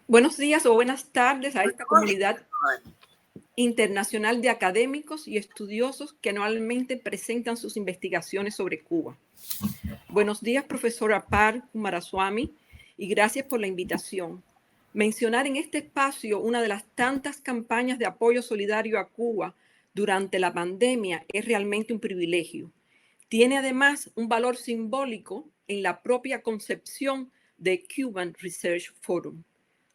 Buenos días o buenas tardes a esta comunidad internacional de académicos y estudiosos que anualmente presentan sus investigaciones sobre Cuba. Buenos días, profesora Par Kumaraswamy, y gracias por la invitación. Mencionar en este espacio una de las tantas campañas de apoyo solidario a Cuba durante la pandemia es realmente un privilegio. Tiene además un valor simbólico en la propia concepción de Cuban Research Forum,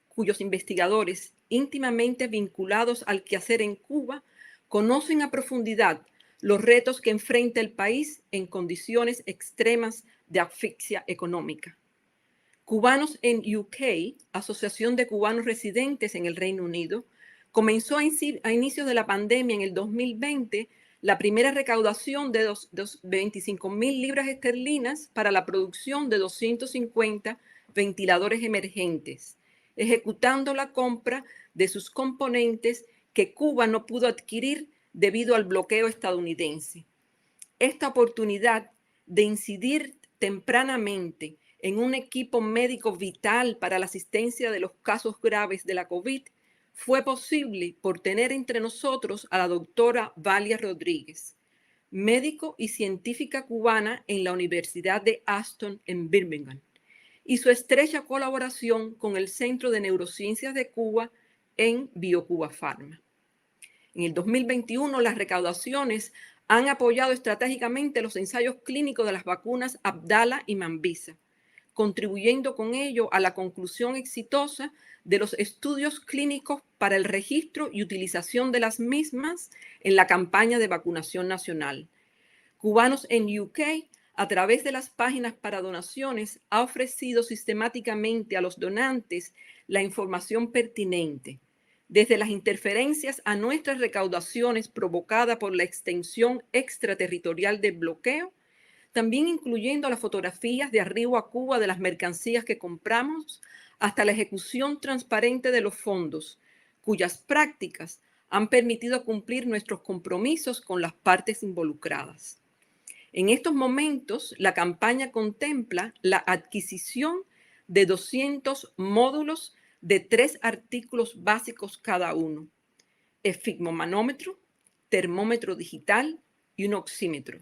cuyos investigadores íntimamente vinculados al quehacer en Cuba conocen a profundidad los retos que enfrenta el país en condiciones extremas de asfixia económica. Cubanos en UK, Asociación de Cubanos Residentes en el Reino Unido, comenzó a inicios de la pandemia en el 2020 la primera recaudación de 25.000 libras esterlinas para la producción de 250 ventiladores emergentes, ejecutando la compra de sus componentes que Cuba no pudo adquirir debido al bloqueo estadounidense. Esta oportunidad de incidir tempranamente en un equipo médico vital para la asistencia de los casos graves de la COVID fue posible por tener entre nosotros a la doctora Valia Rodríguez, médico y científica cubana en la Universidad de Aston en Birmingham, y su estrecha colaboración con el Centro de Neurociencias de Cuba en BioCuba Pharma. En el 2021, las recaudaciones han apoyado estratégicamente los ensayos clínicos de las vacunas Abdala y Mambisa, contribuyendo con ello a la conclusión exitosa de los estudios clínicos para el registro y utilización de las mismas en la campaña de vacunación nacional. Cubanos en UK, a través de las páginas para donaciones, ha ofrecido sistemáticamente a los donantes la información pertinente, desde las interferencias a nuestras recaudaciones provocadas por la extensión extraterritorial del bloqueo, también incluyendo las fotografías de arribo a Cuba de las mercancías que compramos, hasta la ejecución transparente de los fondos, cuyas prácticas han permitido cumplir nuestros compromisos con las partes involucradas. En estos momentos, la campaña contempla la adquisición de 200 módulos de 3 artículos básicos cada uno: esfigmomanómetro, termómetro digital y un oxímetro,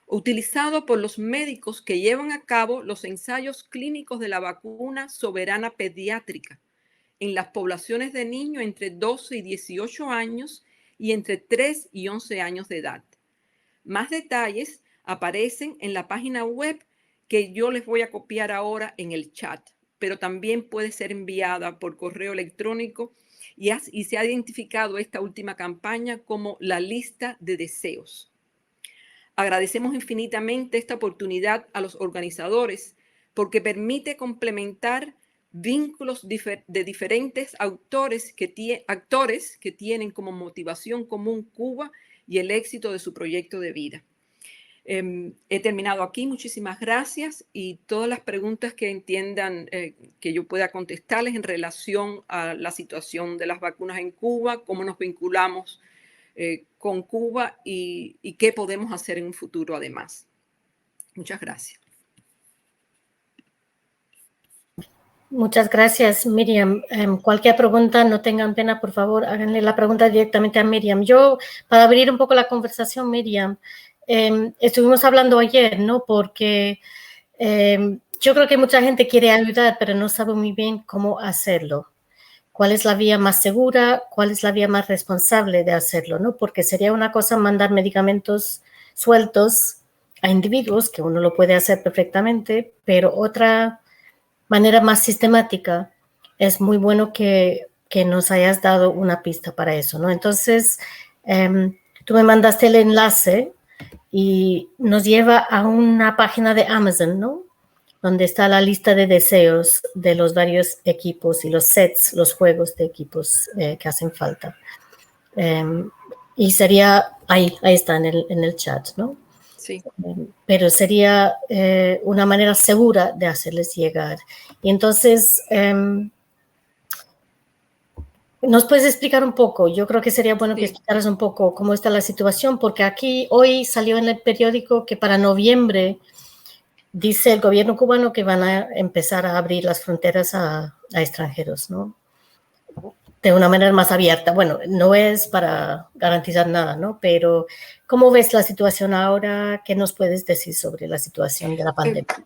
utilizado por los médicos que llevan a cabo los ensayos clínicos de la vacuna soberana pediátrica en las poblaciones de niños entre 12 y 18 años y entre 3 y 11 años de edad. Más detalles aparecen en la página web que yo les voy a copiar ahora en el chat, pero también puede ser enviada por correo electrónico y se ha identificado esta última campaña como la lista de deseos. Agradecemos infinitamente esta oportunidad a los organizadores porque permite complementar vínculos de diferentes actores que tienen como motivación común Cuba y el éxito de su proyecto de vida. He terminado aquí. Muchísimas gracias, y todas las preguntas que entiendan que yo pueda contestarles en relación a la situación de las vacunas en Cuba, cómo nos vinculamos con Cuba y qué podemos hacer en un futuro además. Muchas gracias. Muchas gracias, Miriam. Cualquier pregunta, no tengan pena, por favor, háganle la pregunta directamente a Miriam. Yo, para abrir un poco la conversación, Miriam, estuvimos hablando ayer, ¿no? Porque yo creo que mucha gente quiere ayudar, pero no sabe muy bien cómo hacerlo. ¿Cuál es la vía más segura? ¿Cuál es la vía más responsable de hacerlo, no? Porque sería una cosa mandar medicamentos sueltos a individuos, que uno lo puede hacer perfectamente, pero otra manera más sistemática, es muy bueno que nos hayas dado una pista para eso, ¿no? Entonces, tú me mandaste el enlace y nos lleva a una página de Amazon, ¿no? Donde está la lista de deseos de los varios equipos y los sets, los juegos de equipos que hacen falta. Y sería, ahí está en el chat, ¿no? Sí. Pero sería una manera segura de hacerles llegar. Y entonces, ¿nos puedes explicar un poco? Yo creo que sería bueno que explicaras un poco cómo está la situación, porque aquí hoy salió en el periódico que para noviembre dice el gobierno cubano que van a empezar a abrir las fronteras a extranjeros, ¿no? de una manera más abierta. Bueno, no es para garantizar nada, ¿no? Pero ¿cómo ves la situación ahora? ¿Qué nos puedes decir sobre la situación de la pandemia?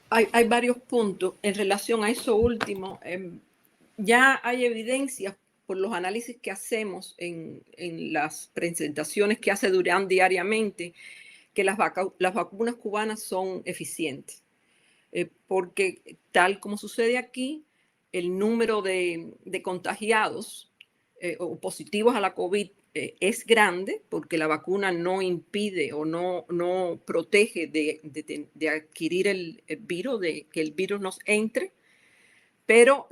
Hay varios puntos en relación a eso último. Ya hay evidencias por los análisis que hacemos en las presentaciones que hace Durán diariamente, que las vacunas cubanas son eficientes. Porque tal como sucede aquí, el número de contagiados o positivos a la COVID es grande, porque la vacuna no impide o no protege de adquirir el virus, de que el virus nos entre, pero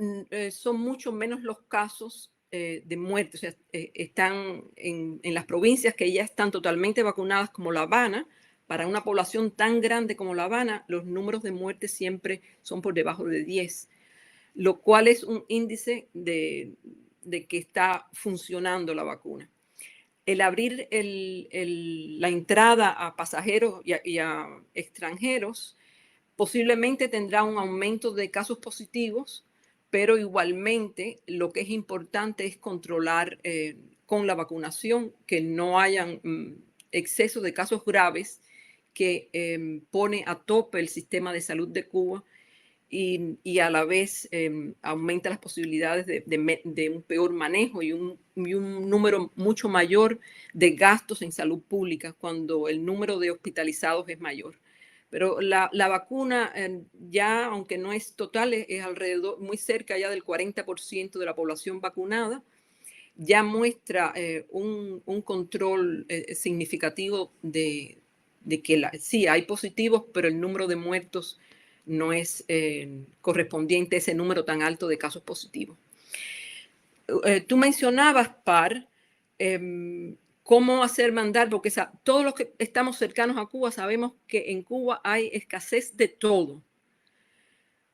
son mucho menos los casos de muerte. O sea, están en las provincias que ya están totalmente vacunadas, como La Habana. Para una población tan grande como La Habana, los números de muerte siempre son por debajo de 10, lo cual es un índice de que está funcionando la vacuna. El abrir la entrada a pasajeros y a extranjeros posiblemente tendrá un aumento de casos positivos, pero igualmente lo que es importante es controlar con la vacunación que no hayan exceso de casos graves que pone a tope el sistema de salud de Cuba y a la vez aumenta las posibilidades de un peor manejo y un número mucho mayor de gastos en salud pública cuando el número de hospitalizados es mayor. Pero la vacuna ya, aunque no es total, es alrededor, muy cerca ya del 40% de la población vacunada, ya muestra un control significativo de que sí hay positivos, pero el número de muertos no es correspondiente a ese número tan alto de casos positivos. Tú mencionabas, Par, cómo hacer mandar, porque todos los que estamos cercanos a Cuba sabemos que en Cuba hay escasez de todo.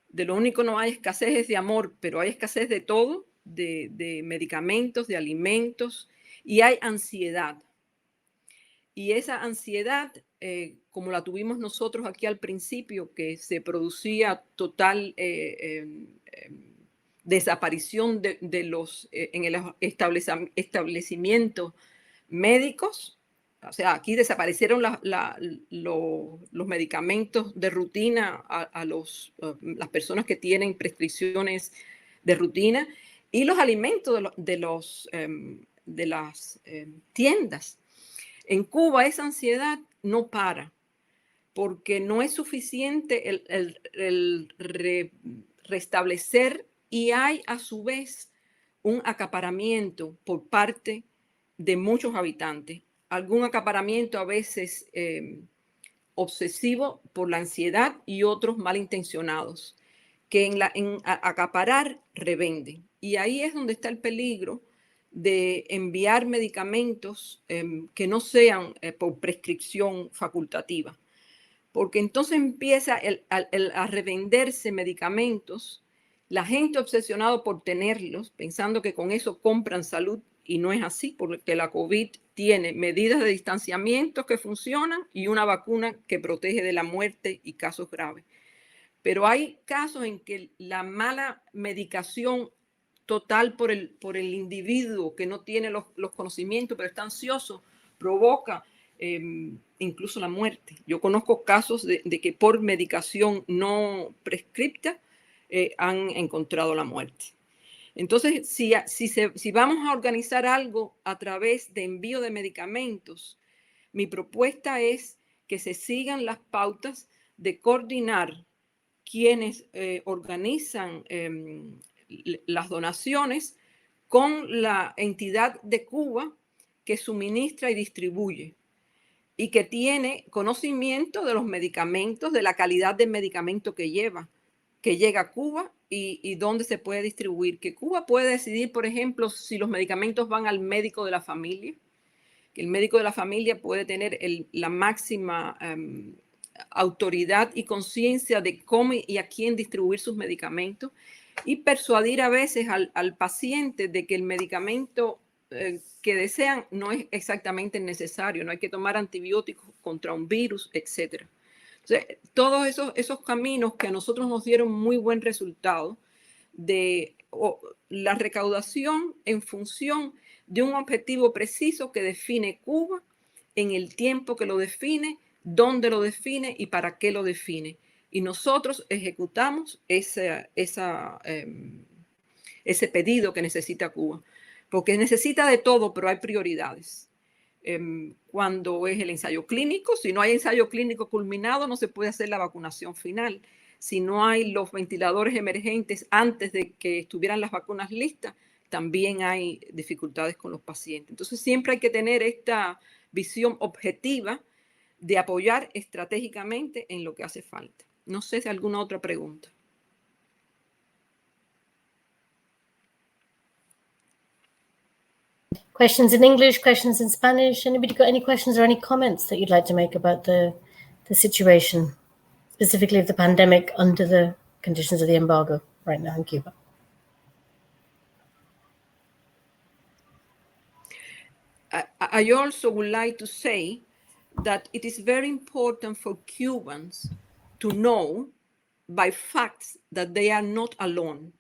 De lo único no hay escasez es de amor, pero hay escasez de todo, de medicamentos, de alimentos, y hay ansiedad. Y esa ansiedad, como la tuvimos nosotros aquí al principio, que se producía total desaparición de los en el establecimientos médicos. O sea, aquí desaparecieron los medicamentos de rutina a las personas que tienen prescripciones de rutina y los alimentos de las tiendas. En Cuba esa ansiedad no para porque no es suficiente el restablecer y hay a su vez un acaparamiento por parte de muchos habitantes. Algún acaparamiento a veces obsesivo por la ansiedad y otros malintencionados que en acaparar revenden. Y ahí es donde está el peligro de enviar medicamentos que no sean por prescripción facultativa. Porque entonces empieza a revenderse medicamentos, la gente obsesionada por tenerlos, pensando que con eso compran salud, y no es así, porque la COVID tiene medidas de distanciamiento que funcionan y una vacuna que protege de la muerte y casos graves. Pero hay casos en que la mala medicación total por el individuo que no tiene los conocimientos, pero está ansioso, provoca incluso la muerte. Yo conozco casos de que por medicación no prescripta han encontrado la muerte. Entonces, si vamos a organizar algo a través de envío de medicamentos, mi propuesta es que se sigan las pautas de coordinar quienes organizan las donaciones con la entidad de Cuba que suministra y distribuye y que tiene conocimiento de los medicamentos, de la calidad del medicamento que llega a Cuba y dónde se puede distribuir. Que Cuba puede decidir, por ejemplo, si los medicamentos van al médico de la familia, que el médico de la familia puede tener la máxima autoridad y conciencia de cómo y a quién distribuir sus medicamentos y persuadir a veces al paciente de que el medicamento que desean no es exactamente necesario, no hay que tomar antibióticos contra un virus, etc. Entonces, todos esos caminos que a nosotros nos dieron muy buen resultado de la recaudación en función de un objetivo preciso que define Cuba, en el tiempo que lo define, dónde lo define y para qué lo define. Y nosotros ejecutamos ese pedido que necesita Cuba, porque necesita de todo, pero hay prioridades. Cuando es el ensayo clínico, si no hay ensayo clínico culminado, no se puede hacer la vacunación final. Si no hay los ventiladores emergentes antes de que estuvieran las vacunas listas, también hay dificultades con los pacientes. Entonces siempre hay que tener esta visión objetiva de apoyar estratégicamente en lo que hace falta. No sé si alguna otra pregunta. Questions in English, questions in Spanish. Anybody got any questions or any comments that you'd like to make about the situation, specifically of the pandemic under the conditions of the embargo right now in Cuba? I also would like to say that it is very important for Cubans to know by facts that they are not alone.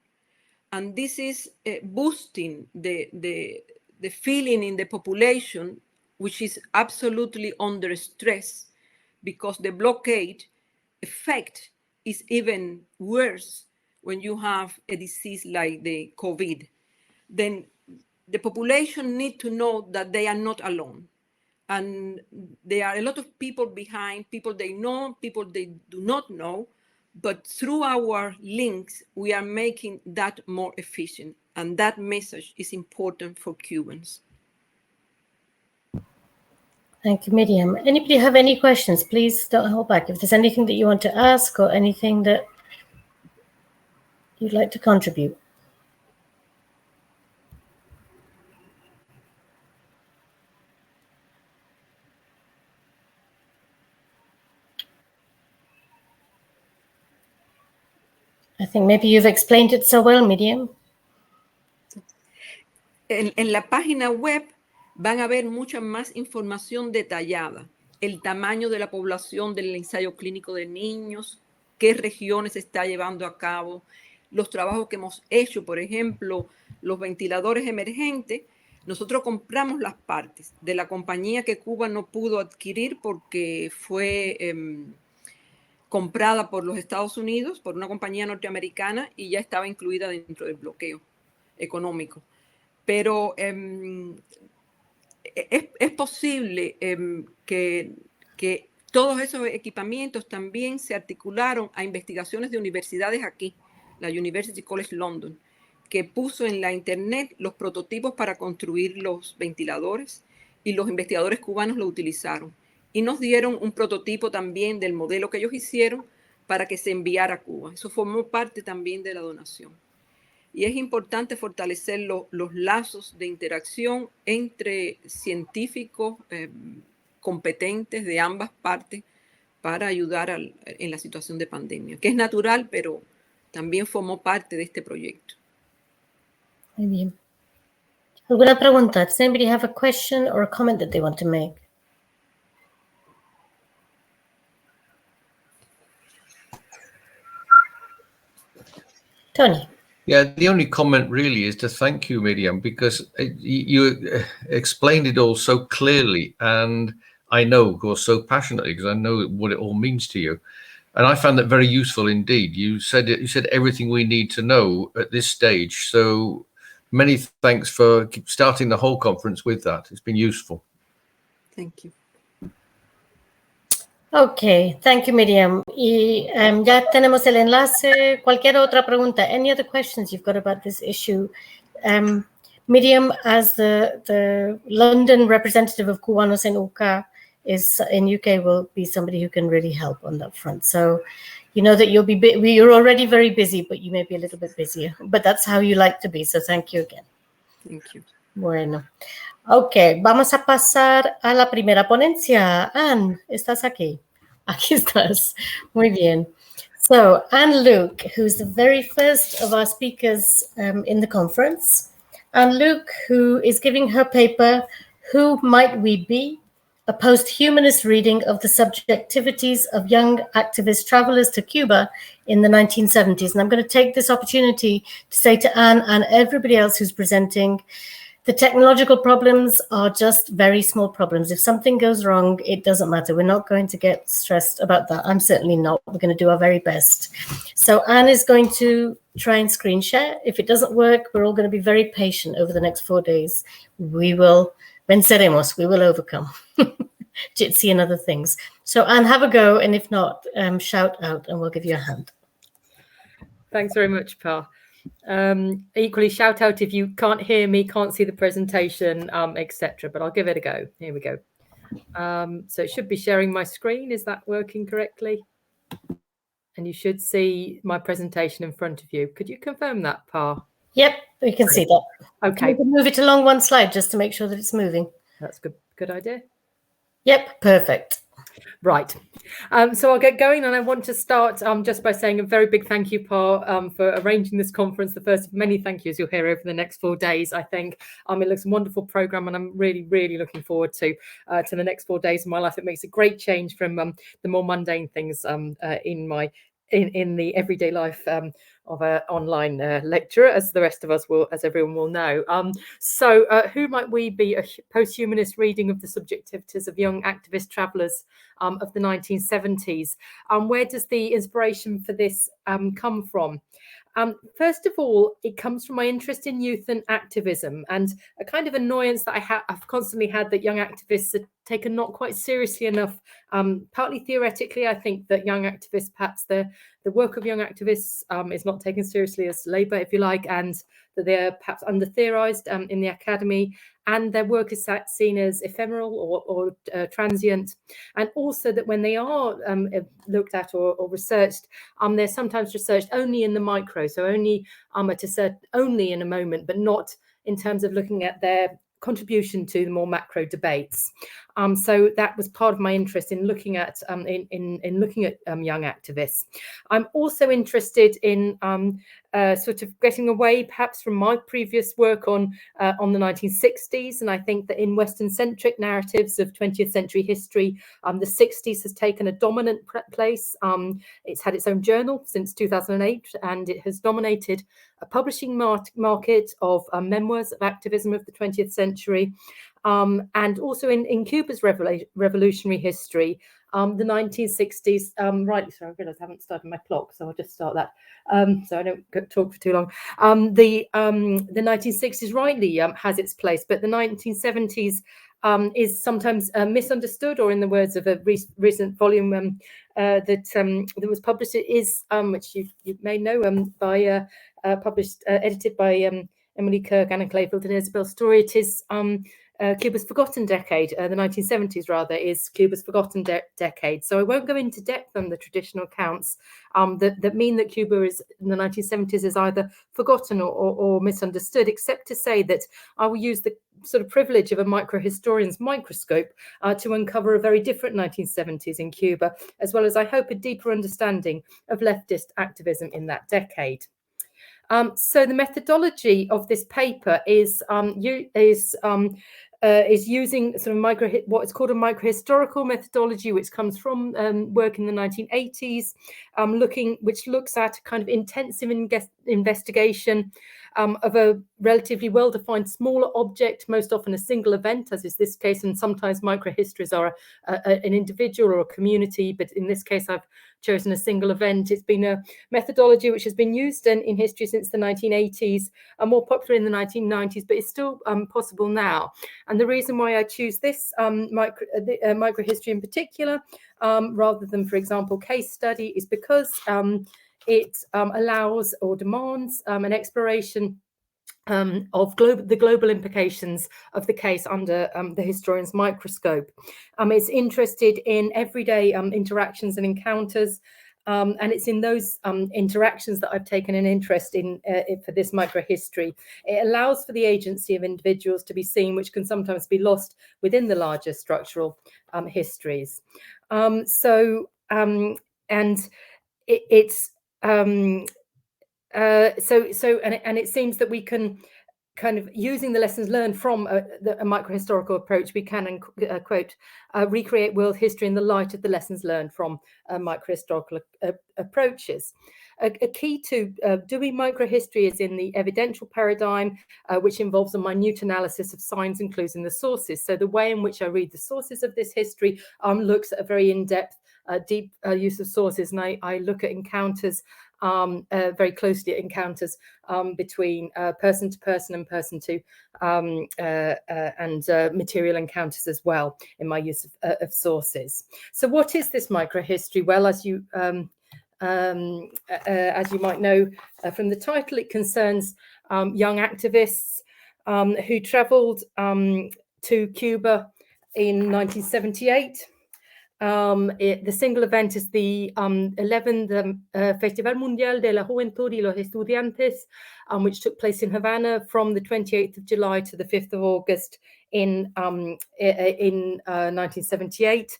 And this is boosting the feeling in the population, which is absolutely under stress, because the blockade effect is even worse when you have a disease like the COVID. Then the population need to know that they are not alone. And there are a lot of people behind, people they know, people they do not know, but through our links, we are making that more efficient. And that message is important for Cubans. Thank you, Miriam. Anybody have any questions? Please don't hold back. If there's anything that you want to ask or anything that you'd like to contribute. I think maybe you've explained it so well, Miriam. En la página web van a ver mucha más información detallada. El tamaño de la población del ensayo clínico de niños, qué regiones se está llevando a cabo, los trabajos que hemos hecho, por ejemplo, los ventiladores emergentes. Nosotros compramos las partes de la compañía que Cuba no pudo adquirir porque fue comprada por los Estados Unidos, por una compañía norteamericana, y ya estaba incluida dentro del bloqueo económico. Pero es posible que todos esos equipamientos también se articularon a investigaciones de universidades aquí, la University College London, que puso en la internet los prototipos para construir los ventiladores, y los investigadores cubanos lo utilizaron. Y nos dieron un prototipo también del modelo que ellos hicieron para que se enviara a Cuba. Eso formó parte también de la donación. Y es importante fortalecer los lazos de interacción entre científicos competentes de ambas partes para ayudar en la situación de pandemia, que es natural, pero también formó parte de este proyecto. Muy bien. ¿Alguna pregunta? Does anybody have a question or a comment that they want to make? Tony. Yeah, the only comment really is to thank you, Miriam, because you explained it all so clearly, and I know, of course, so passionately, because I know what it all means to you. And I found that very useful indeed. You said everything we need to know at this stage. So many thanks for starting the whole conference with that. It's been useful. Thank you. Okay, thank you, Miriam. Y ya tenemos el enlace. Cualquier otra pregunta? Any other questions you've got about this issue? Miriam, as the London representative of Cubanos en UK, is in UK, will be somebody who can really help on that front. So you know that you're already very busy, but you may be a little bit busier. But that's how you like to be. So thank you again. Thank you. Bueno. Ok, vamos a pasar a la primera ponencia. Anne, ¿estás aquí? Aquí estás. Muy bien. So, Anne Luke, who's the very first of our speakers in the conference. Anne Luke, who is giving her paper, Who Might We Be? a post-humanist reading of the subjectivities of young activist travelers to Cuba in the 1970s. And I'm going to take this opportunity to say to Anne and everybody else who's presenting, the technological problems are just very small problems. If something goes wrong, it doesn't matter. We're not going to get stressed about that. I'm certainly not. We're going to do our very best. So Anne is going to try and screen share. If it doesn't work, we're all going to be very patient over the next 4 days. We will, venceremos, we will overcome. Jitsi and other things. So Anne, have a go. And if not, shout out and we'll give you a hand. Thanks very much, Pa. Equally, shout out if you can't hear me, can't see the presentation, etc. But I'll give it a go. Here we go. So it should be sharing my screen. Is that working correctly? And you should see my presentation in front of you. Could you confirm that, Pa? Yep, we can see that. Okay. We can move it along one slide just to make sure that it's moving. That's good idea. Yep, perfect. Right. So I'll get going, and I want to start just by saying a very big thank you, Pa, for arranging this conference. The first of many thank yous you'll hear over the next 4 days, I think. It looks a wonderful program, and I'm really, really looking forward to the next 4 days of my life. It makes a great change from the more mundane things in the everyday life of an online lecturer, as the rest of us will, as everyone will know. So who might we be? A post-humanist reading of the subjectivities of young activist travellers of the 1970s. Where does the inspiration for this come from? First of all, it comes from my interest in youth and activism, and a kind of annoyance that I've constantly had that young activists are taken not quite seriously enough. Partly theoretically, I think that young activists, perhaps the work of young activists is not taken seriously as labour, if you like, and that they're perhaps under-theorised in the academy, and their work is seen as ephemeral or transient, and also that when they are looked at or researched, they're sometimes researched only in the micro, so only only in a moment, but not in terms of looking at their contribution to the more macro debates. So that was part of my interest in looking at young activists. I'm also interested in sort of getting away perhaps from my previous work on the 1960s, and I think that in Western-centric narratives of 20th century history, the 60s has taken a dominant place. It's had its own journal since 2008, and it has dominated a publishing market of memoirs of activism of the 20th century. And also in Cuba's revolutionary history, the 1960s, right, sorry, I realised I haven't started my clock, so I'll just start that, so I don't talk for too long. The 1960s rightly has its place, but the 1970s is sometimes misunderstood, or in the words of a recent volume that was published, it is, which you may know, edited by Emily Kirk, Anna Clayfield and Isabel Story. It is Cuba's forgotten decade. The 1970s, rather, is Cuba's forgotten decade. So I won't go into depth on the traditional accounts that mean that Cuba is in the 1970s is either forgotten or misunderstood, except to say that I will use the sort of privilege of a microhistorian's microscope to uncover a very different 1970s in Cuba, as well as, I hope, a deeper understanding of leftist activism in that decade. So the methodology of this paper is using sort of what is called a microhistorical methodology, which comes from work in the 1980s, which looks at kind of intensive investigation of a relatively well-defined smaller object, most often a single event, as is this case, and sometimes microhistories are an individual or a community, but in this case I've chosen a single event. It's been a methodology which has been used in history since the 1980s, more popular in the 1990s, but it's still possible now. And the reason why I choose this microhistory in particular, rather than, for example, case study, is because it allows or demands an exploration of the global implications of the case under the historian's microscope. It's interested in everyday interactions and encounters, and it's in those interactions that I've taken an interest in for this microhistory. It allows for the agency of individuals to be seen, which can sometimes be lost within the larger structural histories. And it seems that we can kind of using the lessons learned from a microhistorical approach, we can, quote, recreate world history in the light of the lessons learned from microhistorical approaches. A key to doing microhistory is in the evidential paradigm, which involves a minute analysis of signs and clues in the sources. So the way in which I read the sources of this history looks at a very in-depth, deep use of sources, and I look at encounters very closely at encounters between person to person and person to and material encounters as well in my use of sources. So what is this microhistory? Well, as you might know from the title, it concerns young activists who travelled to Cuba in 1978. The single event is the 11th Festival Mundial de la Juventud y los Estudiantes, which took place in Havana from the 28th of July to the 5th of August in 1978.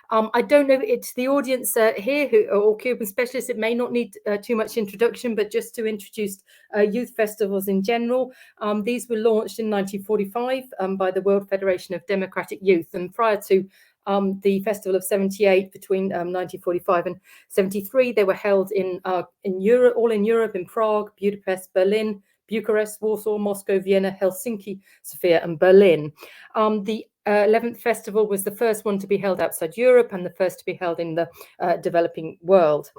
I don't know, it's the audience here who are Cuban specialists. It may not need too much introduction, but just to introduce youth festivals in general. These were launched in 1945 by the World Federation of Democratic Youth, and prior to the Festival of 78, between 1945 and 73, they were held in Europe, all in Europe, in Prague, Budapest, Berlin, Bucharest, Warsaw, Moscow, Vienna, Helsinki, Sofia, and Berlin. The 11th festival was the first one to be held outside Europe and the first to be held in the developing world.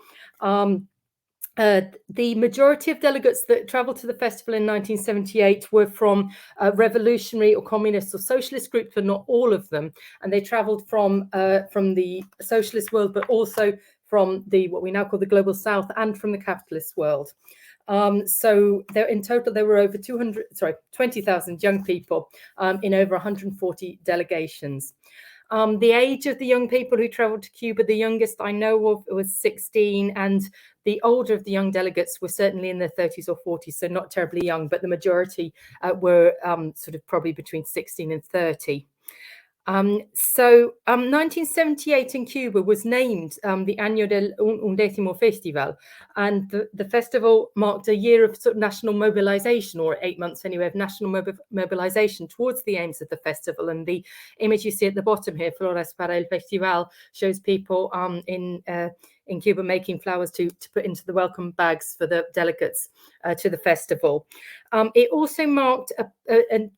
The majority of delegates that travelled to the festival in 1978 were from revolutionary or communist or socialist groups, but not all of them. And they travelled from the socialist world, but also from what we now call the global south, and from the capitalist world. So there, in total, there were over 20,000 young people in over 140 delegations. The age of the young people who travelled to Cuba, the youngest I know of was 16, and the older of the young delegates were certainly in their 30s or 40s, so not terribly young, but the majority were sort of probably between 16 and 30. 1978 in Cuba was named the Año del Undécimo Festival, and the festival marked a year of sort of national mobilization, or 8 months anyway, of national mobilization towards the aims of the festival. And the image you see at the bottom here, Flores para el Festival, shows people in Cuba making flowers to put into the welcome bags for the delegates to the festival. It also marked a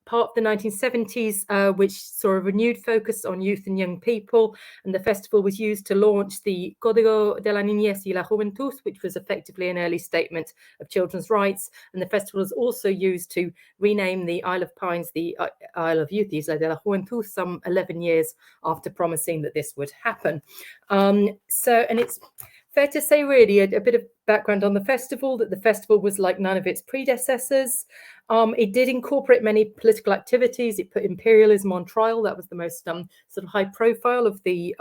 part of the 1970s, which saw a renewed focus on youth and young people, and the festival was used to launch the Código de la Niñez y la Juventud, which was effectively an early statement of children's rights. And the festival was also used to rename the Isle of Pines the Isle of Youth, Isla de la Juventud, some 11 years after promising that this would happen. And it's fair to say, really, a bit of background on the festival, that the festival was like none of its predecessors. It did incorporate many political activities. It put imperialism on trial. That was the most sort of high profile of the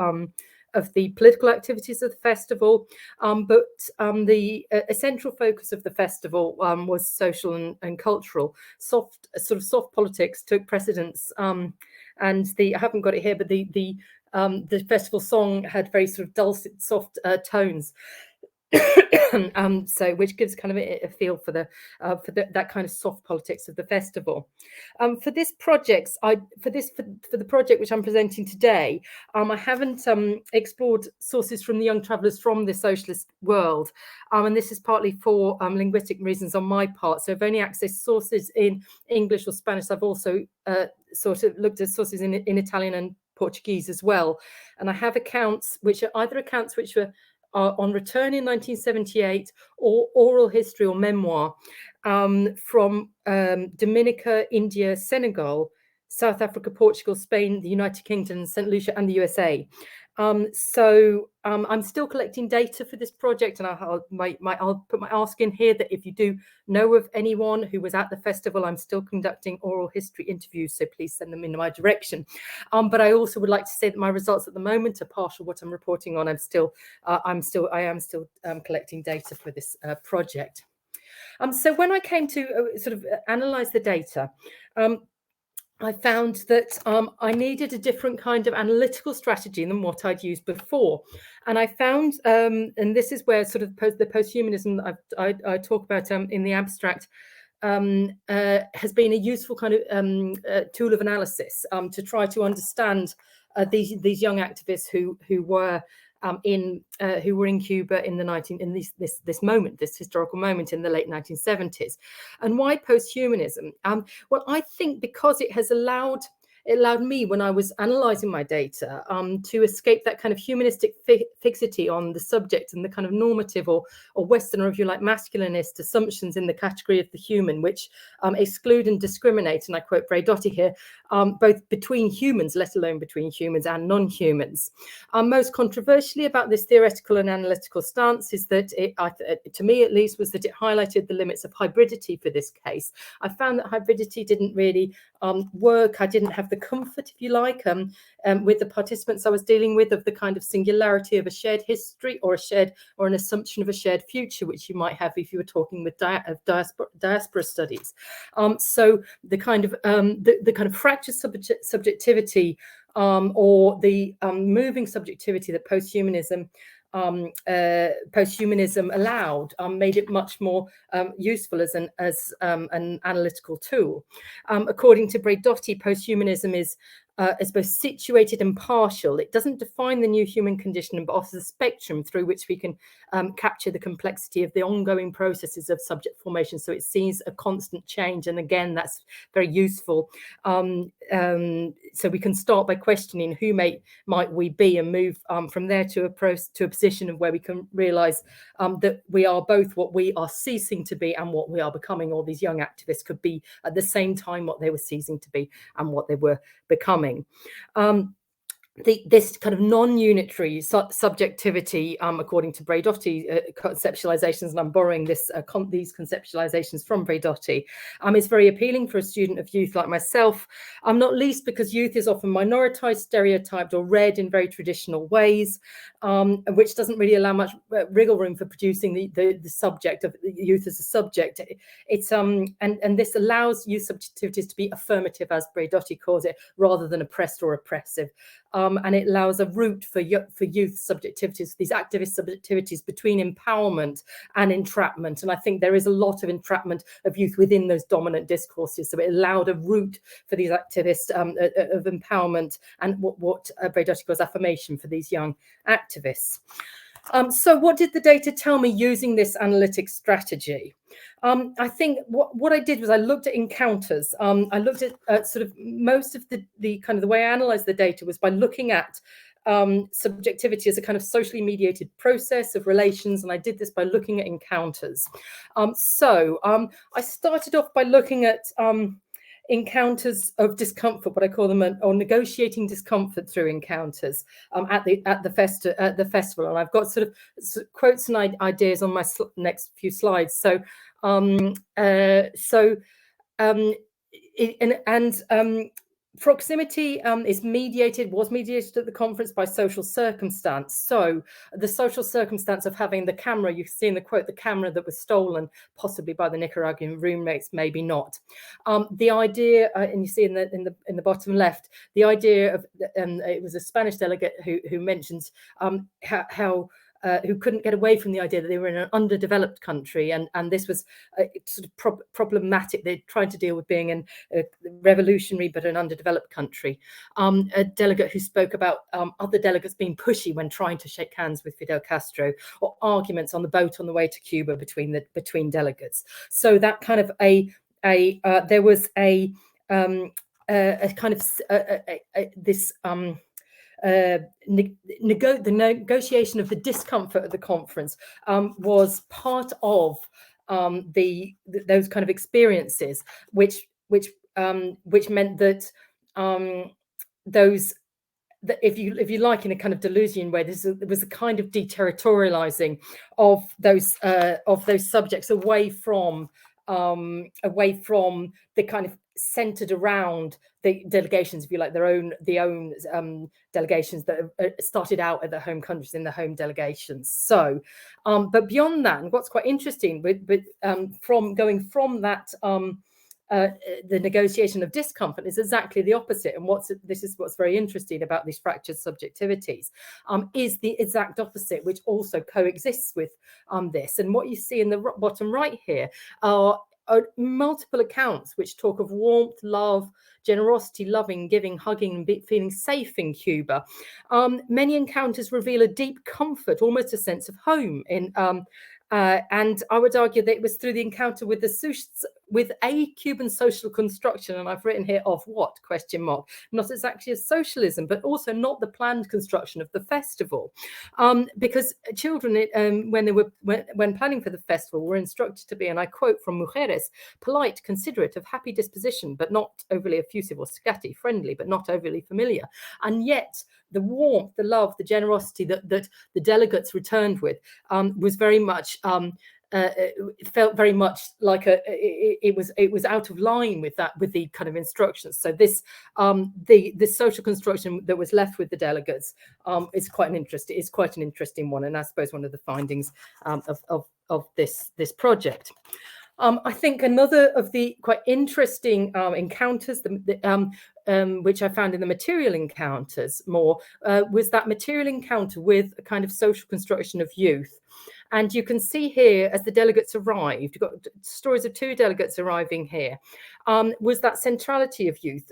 political activities of the festival. But the essential focus of the festival was social and cultural. Soft politics took precedence. And I haven't got it here, but the festival song had very sort of dulcet, soft tones. So which gives kind of a feel for that kind of soft politics of the festival. For this project, for the project which I'm presenting today, I haven't explored sources from the young travellers from the socialist world, and this is partly for linguistic reasons on my part. So I've only accessed sources in English or Spanish. I've also sort of looked at sources in Italian and Portuguese as well, and I have accounts which are either accounts which were on return in 1978 or oral history or memoir from Dominica, India, Senegal, South Africa, Portugal, Spain, the United Kingdom, St. Lucia, and the USA. So I'm still collecting data for this project, and I'll put my ask in here that if you do know of anyone who was at the festival, I'm still conducting oral history interviews, so please send them in my direction. But I also would like to say that my results at the moment are partial. What I'm reporting on, I am still collecting data for this project. So when I came to sort of analyze the data, I found that I needed a different kind of analytical strategy than what I'd used before. And I found, and this is where sort of the posthumanism I talk about in the abstract has been a useful kind of tool of analysis to try to understand these young activists who were in Cuba in the this historical moment in the late 1970s. And why posthumanism? Well, I think because it has allowed me, when I was analysing my data, to escape that kind of humanistic fixity on the subject and the kind of normative or Western, or if you like, masculinist assumptions in the category of the human, which exclude and discriminate, and I quote Braidotti here, both between humans, let alone between humans and non-humans. Most controversially about this theoretical and analytical stance is that to me at least, was that it highlighted the limits of hybridity for this case. I found that hybridity didn't really work. I didn't have the comfort, if you like, with the participants I was dealing with, of the kind of singularity of a shared history or an assumption of a shared future, which you might have if you were talking with diaspora studies. So the kind of fractured subjectivity or the moving subjectivity that posthumanism allowed made it much more useful as an analytical tool. According to Braidotti, posthumanism is both situated and partial. It doesn't define the new human condition, but offers a spectrum through which we can capture the complexity of the ongoing processes of subject formation. So it sees a constant change, and again, that's very useful. So we can start by questioning who might we be, and move from there to a position of where we can realise that we are both what we are ceasing to be and what we are becoming. All these young activists could be at the same time what they were ceasing to be and what they were becoming. This kind of non-unitary subjectivity, according to Braidotti conceptualizations, and I'm borrowing these conceptualizations from Braidotti, is very appealing for a student of youth like myself, not least because youth is often minoritized, stereotyped, or read in very traditional ways, which doesn't really allow much wriggle room for producing the subject of youth as a subject. It's and this allows youth subjectivities to be affirmative, as Braidotti calls it, rather than oppressed or oppressive. And it allows a route for youth subjectivities, these activist subjectivities, between empowerment and entrapment. And I think there is a lot of entrapment of youth within those dominant discourses. So it allowed a route for these activists of empowerment and what Braidotti calls affirmation for these young activists. So what did the data tell me using this analytic strategy? I think what I did was I looked at encounters. I looked at sort of most of the kind of the way I analyzed the data was by looking at subjectivity as a kind of socially mediated process of relations, and I did this by looking at encounters. So I started off by looking at encounters of discomfort, what I call them, or negotiating discomfort through encounters at the festival. And I've got sort of quotes and ideas on my next few slides. So proximity was mediated at the conference by social circumstance. So the social circumstance of having the camera, you see in the quote, the camera that was stolen, possibly by the Nicaraguan roommates, maybe not. The idea, and you see in the bottom left, the idea of, it was a Spanish delegate who mentions how who couldn't get away from the idea that they were in an underdeveloped country, and this was sort of problematic. They're trying to deal with being in a revolutionary but an underdeveloped country. A delegate who spoke about other delegates being pushy when trying to shake hands with Fidel Castro, or arguments on the boat on the way to Cuba between delegates. So that kind of there was a kind of this. The negotiation of the discomfort of the conference was part of those kind of experiences, which meant that if you like, in a kind of Deleuzian way, there was a kind of deterritorializing of those subjects away from the kind of centered around the delegations, if you like, the own delegations that started out at their home countries, in the home delegations. So, but beyond that, and what's quite interesting, from that, the negotiation of discomfort is exactly the opposite. And this is what's very interesting about these fractured subjectivities, is the exact opposite, which also coexists with this. And what you see in the bottom right here multiple accounts which talk of warmth, love, generosity, loving, giving, hugging, and feeling safe in Cuba. Many encounters reveal a deep comfort, almost a sense of home in and I would argue that it was through the encounter with a Cuban social construction, and I've written here of what, ? Not exactly as socialism, but also not the planned construction of the festival, because children, when planning for the festival, were instructed to be, and I quote from Mujeres, polite, considerate, of happy disposition, but not overly effusive, or scatty, friendly, but not overly familiar. And yet the warmth, the love, the generosity that the delegates returned with was very much it felt very much like it was out of line with the kind of instructions. So this the social construction that was left with the delegates is quite an interesting one, and I suppose one of the findings of this project. I think another of the quite interesting encounters, which I found in the material encounters more, was that material encounter with a kind of social construction of youth. And you can see here, as the delegates arrived, you've got stories of 2 delegates arriving here, was that centrality of youth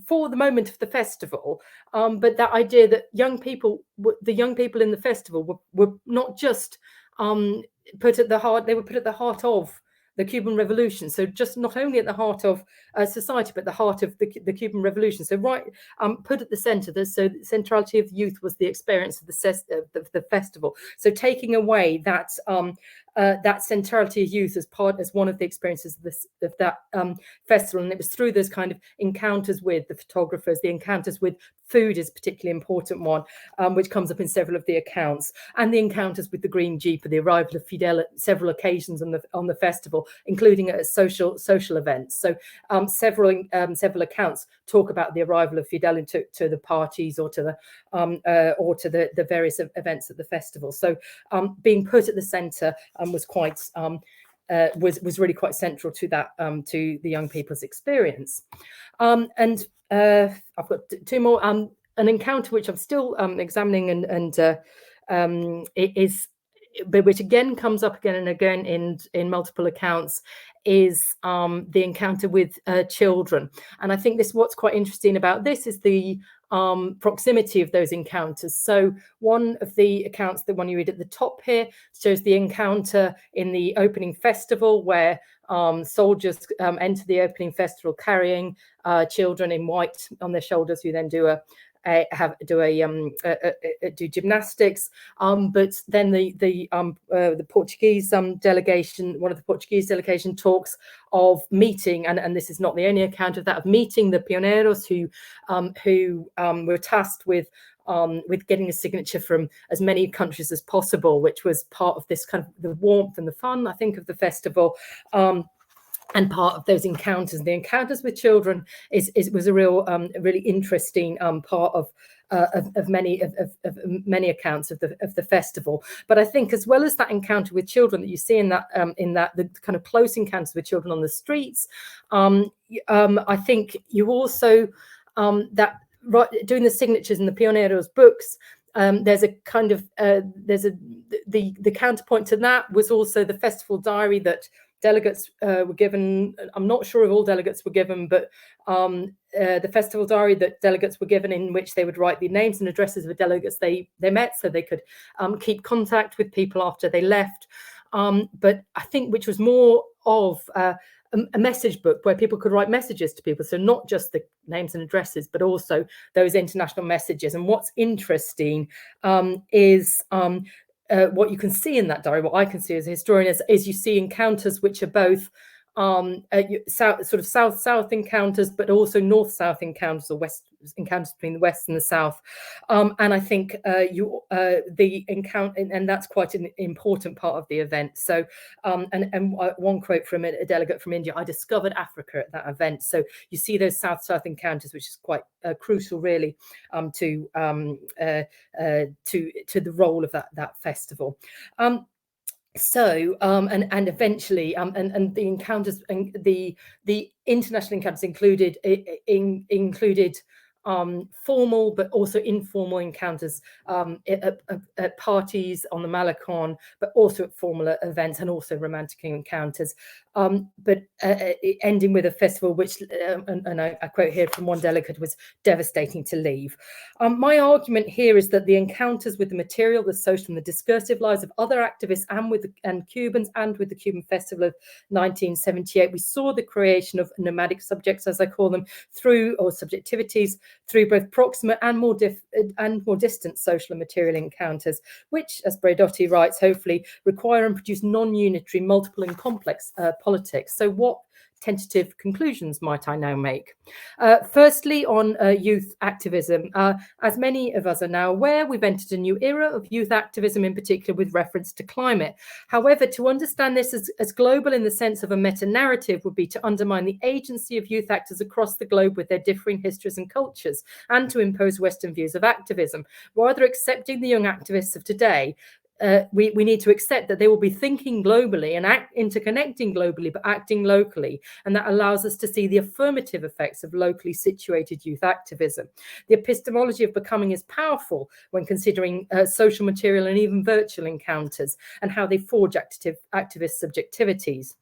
for the moment of the festival, but that idea that the young people in the festival were not just put at the heart, they were put at the heart of the Cuban Revolution. So just not only at the heart of society, but the heart of the Cuban Revolution. So put at the center. So the centrality of youth was the experience of the festival. So taking away that that centrality of youth as one of the experiences of that festival, and it was through those kind of encounters with the photographers, the encounters with food is a particularly important one, which comes up in several of the accounts, and the encounters with the green jeep, and the arrival of Fidel at several occasions on the festival, including at social events. So several accounts talk about the arrival of Fidel to the parties or to the various events at the festival. So being put at the centre was quite was really quite central to that to the young people's experience. And I've got 2 more. An encounter which I'm still examining and which again comes up again and again in multiple accounts, is the encounter with children. And I think what's quite interesting about this is the proximity of those encounters. So one of the accounts, the one you read at the top here, shows the encounter in the opening festival, where soldiers enter the opening festival carrying children in white on their shoulders, who then do gymnastics, but then the Portuguese delegation, one of the Portuguese delegation, talks of meeting, and this is not the only account of that, of meeting the pioneros who were tasked with getting a signature from as many countries as possible, which was part of this kind of the warmth and the fun, I think, of the festival. And part of those encounters, the encounters with children, was a really interesting part of many accounts of the festival. But I think, as well as that encounter with children that you see in that the kind of close encounters with children on the streets, I think you also doing the signatures in the Pioneros books. There's a kind of the counterpoint to that was also the festival diary that delegates were given. I'm not sure if all delegates were given, but the festival diary that delegates were given, in which they would write the names and addresses of the delegates they met, so they could keep contact with people after they left. But I think which was more of a message book where people could write messages to people. So not just the names and addresses, but also those international messages. And what's interesting is what you can see in that diary, what I can see as a historian, is you see encounters which are both south encounters, but also north-south encounters, or west encounters between the west and the south. And I think the encounter, and that's quite an important part of the event. So and one quote from a delegate from India: "I discovered Africa at that event." So you see those south-south encounters, which is quite crucial, really, to the role of that festival. So and eventually and the encounters, and the international encounters included formal but also informal encounters at parties on the Malecon, but also at formal events, and also romantic encounters. but ending with a festival which, and I quote here from one delegate, was devastating to leave. My argument here is that the encounters with the material, the social and the discursive lives of other activists and Cubans and with the Cuban Festival of 1978, we saw the creation of nomadic subjects, as I call them, or subjectivities, through both proximate and more distant social and material encounters, which, as Braidotti writes, hopefully require and produce non-unitary, multiple and complex politics. So what tentative conclusions might I now make? Firstly, on youth activism. As many of us are now aware, we've entered a new era of youth activism, in particular with reference to climate. However, to understand this as global in the sense of a meta-narrative would be to undermine the agency of youth actors across the globe with their differing histories and cultures, and to impose Western views of activism. Rather, accepting the young activists of today, we need to accept that they will be thinking globally and interconnecting globally, but acting locally. And that allows us to see the affirmative effects of locally situated youth activism. The epistemology of becoming is powerful when considering social material and even virtual encounters and how they forge activist subjectivities.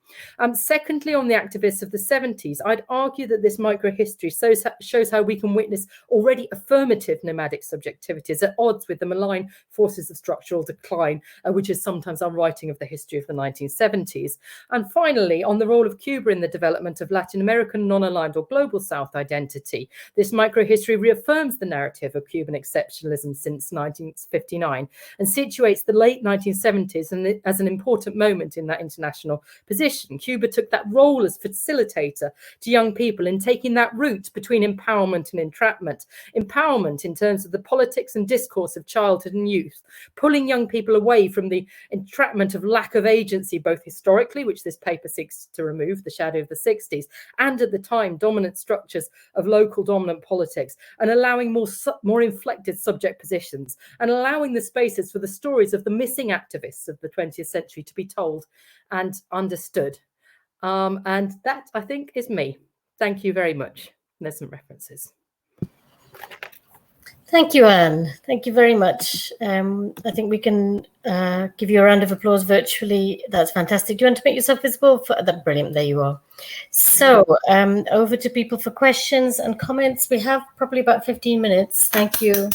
Secondly, on the activists of the 70s, I'd argue that this microhistory shows how we can witness already affirmative nomadic subjectivities at odds with the malign forces of structural decline, which is sometimes our writing of the history of the 1970s. And finally, on the role of Cuba in the development of Latin American non-aligned or global South identity, this microhistory reaffirms the narrative of Cuban exceptionalism since 1959 and situates the late 1970s as an important moment in that international position. Cuba took that role as facilitator to young people in taking that route between empowerment and entrapment. Empowerment in terms of the politics and discourse of childhood and youth, pulling young people away from the entrapment of lack of agency, both historically, which this paper seeks to remove, the shadow of the 60s, and at the time, dominant structures of local dominant politics, and allowing more inflected subject positions, and allowing the spaces for the stories of the missing activists of the 20th century to be told and understood. And that, I think, is me. Thank you very much. There's some references. Thank you, Anne. Thank you very much. I think we can give you a round of applause virtually. That's fantastic. Do you want to make yourself visible? Brilliant. There you are. So over to people for questions and comments. We have probably about 15 minutes. Thank you.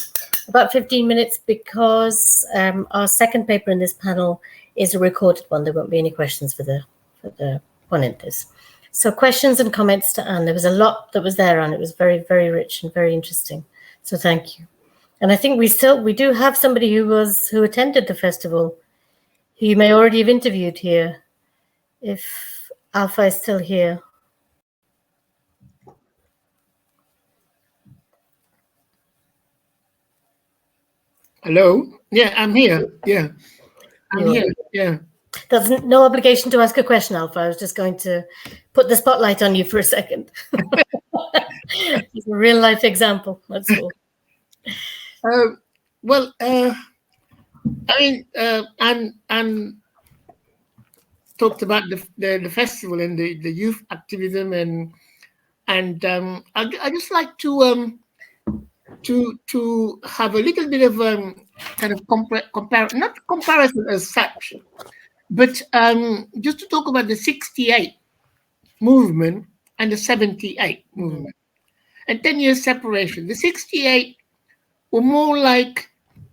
About 15 minutes because our second paper in this panel is a recorded one. There won't be any questions for the ponentes. So questions and comments to Anne. There was a lot that was there, Anne. It was very, very rich and very interesting. So thank you. And I think we do have somebody who attended the festival, who you may already have interviewed here, if Alpha is still here. Hello. Yeah, I'm here. Yeah, I'm here. Yeah. There's no obligation to ask a question, Alpha. I was just going to put the spotlight on you for a second. It's a real life example. That's all. Well, I mean, and talked about the festival and the youth activism, and I just like to have a little bit of kind of not comparison as such, but just to talk about the 68 movement and the 78 movement, and 10 years separation. The 68 were more like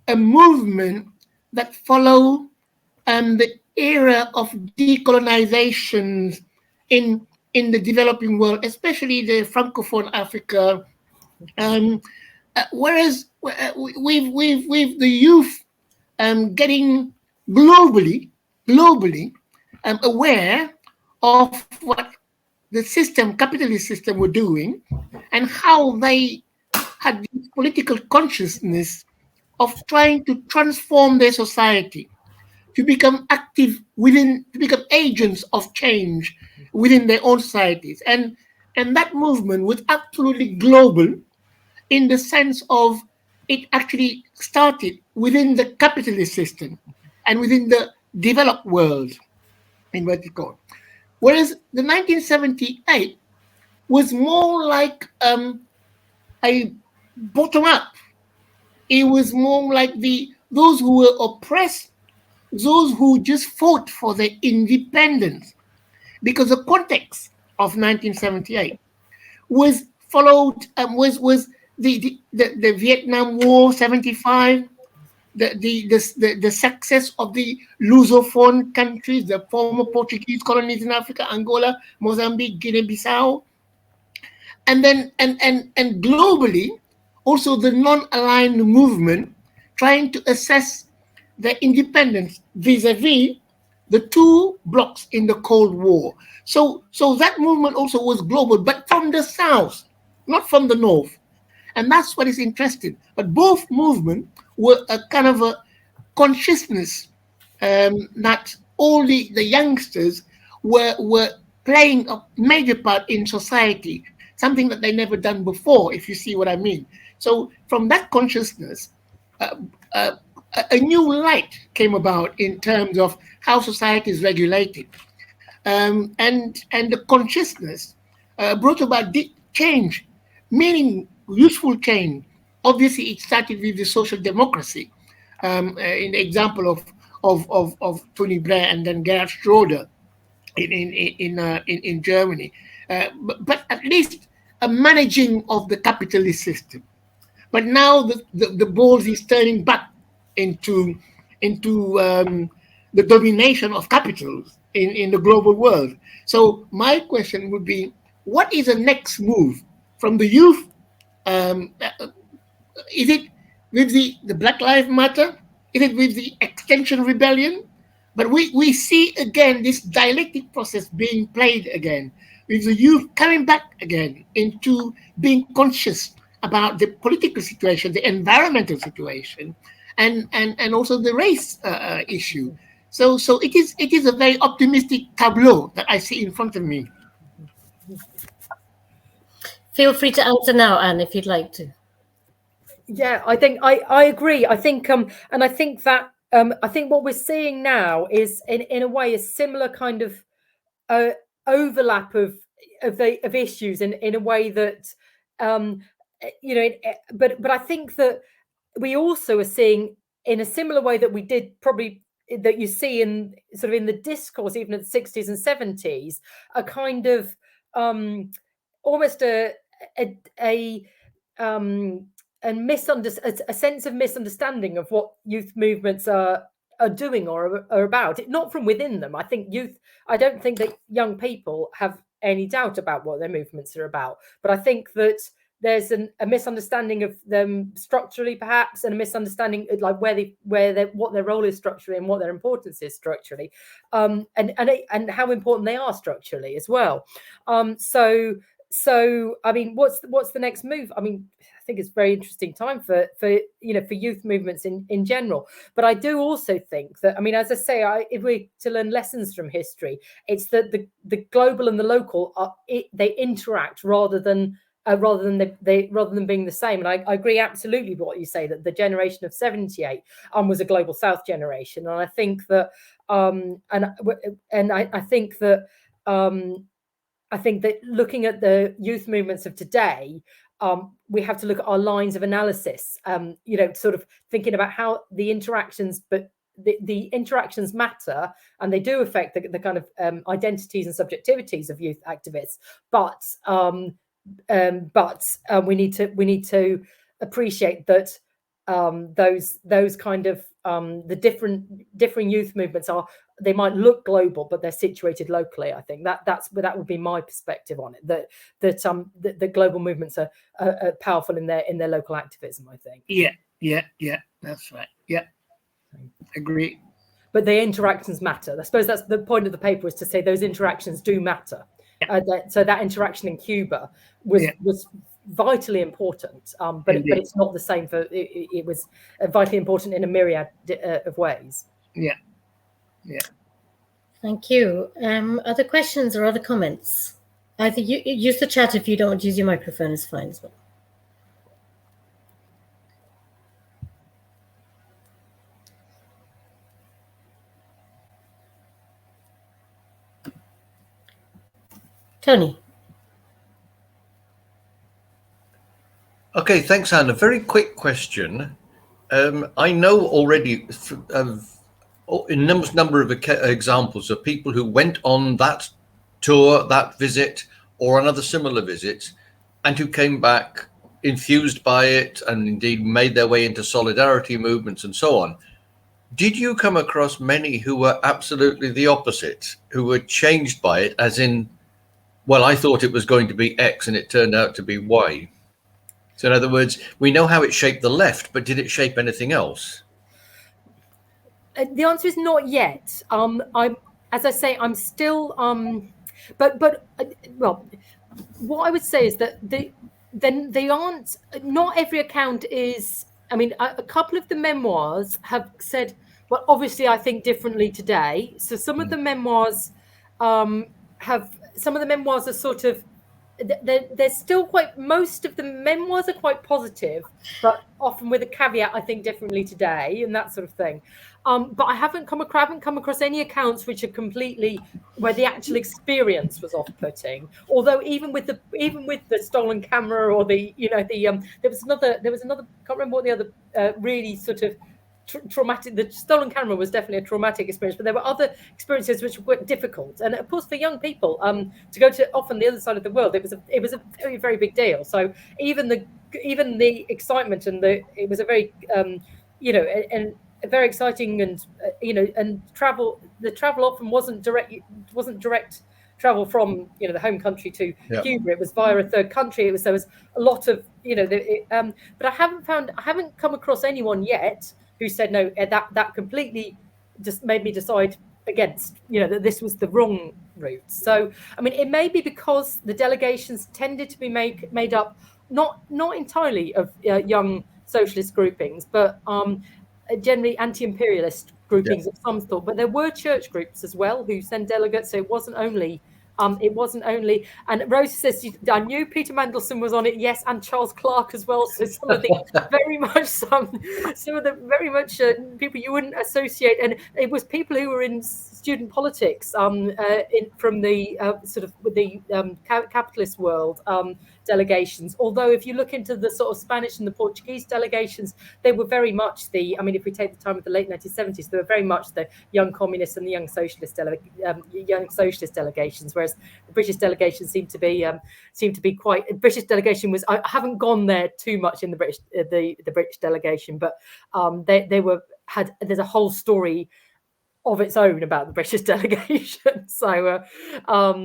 a movement that followed the era of decolonization in the developing world, especially the Francophone Africa. Whereas with the youth getting globally aware of what the capitalist system were doing, and how they had this political consciousness of trying to transform their society, to become active to become agents of change within their own societies. And that movement was absolutely global in the sense of it actually started within the capitalist system and within the developed world, in what you call. Whereas the 1978 was more like a bottom-up. It was more like those who were oppressed, those who just fought for their independence. because the context of 1978 was followed, was the Vietnam War, 75, the success of the Lusophone countries, the former Portuguese colonies in Africa, Angola, Mozambique, Guinea-Bissau, and then and globally, also the non-aligned movement trying to assess their independence vis-a-vis the two blocs in the Cold War. So that movement also was global, but from the south, not from the north. And that's what is interesting. But both movements were a kind of a consciousness that all the youngsters were playing a major part in society, something that they never done before, if you see what I mean. So from that consciousness, a new light came about in terms of how society is regulated. And the consciousness brought about change, meaning useful change. Obviously, it started with the social democracy, in the example of Tony Blair and then Gerhard Schroeder in Germany. But at least a managing of the capitalist system. But now the ball is turning back into the domination of capitals in the global world. So my question would be, what is the next move from the youth? Is it with the Black Lives Matter? Is it with the Extinction Rebellion? But we see again this dialectic process being played again, with the youth coming back again into being conscious about the political situation, the environmental situation, and also the race issue. So it is a very optimistic tableau that I see in front of me. Feel free to answer now, Anne, if you'd like to. Yeah, I think I agree. I think and I think that I think what we're seeing now is in a way a similar kind of overlap of issues in a way that you know, but I think that we also are seeing in a similar way that we did probably that you see in sort of in the discourse even in the 60s and 70s, a kind of almost a sense of misunderstanding of what youth movements are doing or are about. Not from within them. I don't think that young people have any doubt about what their movements are about, but I think that there's a misunderstanding of them structurally, perhaps, and a misunderstanding of like what their role is structurally and what their importance is structurally, and how important they are structurally as well. So I mean, what's the next move? I mean, I think it's a very interesting time for youth movements in general. But I do also think that, I mean, as I say, if we're to learn lessons from history, it's that the global and the local they interact rather than being the same. And I agree absolutely with what you say, that the generation of 78 was a global South generation. And I think that I think that looking at the youth movements of today, we have to look at our lines of analysis, sort of thinking about how the interactions, but the interactions matter, and they do affect the kind of identities and subjectivities of youth activists. But we need to appreciate that those kind of differing youth movements they might look global, but they're situated locally. I think that would be my perspective on it. That the global movements are powerful in their local activism. I think. Yeah, that's right. Yeah, agree. But the interactions matter. I suppose that's the point of the paper, is to say those interactions do matter. Yeah. So that interaction in Cuba was vitally important, but it's not the same for it was vitally important in a myriad of ways. Yeah. Thank you. Other questions or other comments? Either you use the chat. If you don't use your microphone, is fine as well. Tony. Okay, thanks, Anne. A very quick question. I know already in number of examples of people who went on that tour, that visit, or another similar visit, and who came back enthused by it and indeed made their way into solidarity movements and so on. Did you come across many who were absolutely the opposite, who were changed by it, as in, well, I thought it was going to be X and it turned out to be Y? So in other words, we know how it shaped the left, but did it shape anything else? The answer is not yet. As I say, I'm still, well, what I would say is that they aren't, not every account is, I mean, a couple of the memoirs have said, well, obviously I think differently today. So some of the memoirs some of the memoirs are sort of, they're still quite, most of the memoirs are quite positive, but often with a caveat, I think differently today and that sort of thing. But I haven't come across any accounts which are completely, where the actual experience was off-putting. Although even with the stolen camera or the, you know, there was another, can't remember what the other really sort of traumatic, the stolen camera was definitely a traumatic experience, but there were other experiences which were difficult. And of course, for young people, to go to often the other side of the world, it was a very, very big deal. So even the excitement and it was a very, you know, and very exciting, and you know, and the travel often wasn't direct travel from, you know, the home country to Cuba. It was via a third country. There was a lot of, you know, but I haven't come across anyone yet who said no, that completely just made me decide against, you know, that this was the wrong route. So I mean, it may be because the delegations tended to be made up not entirely of young socialist groupings, but generally anti-imperialist groupings of some sort. But there were church groups as well who sent delegates, so it wasn't only, and Rosa says, I knew Peter Mandelson was on it, yes, and Charles Clarke as well. So some of the very much people you wouldn't associate, and it was people who were in student politics, from the sort of with the capitalist world. Delegations. Although if you look into the sort of Spanish and the Portuguese delegations, they were very much I mean, if we take the time of the late 1970s, they were very much the young communist and the young socialist delegations, whereas the British delegation seemed to be quite. British delegation was. I haven't gone there too much in the British delegation, but there's a whole story of its own about the British delegation, so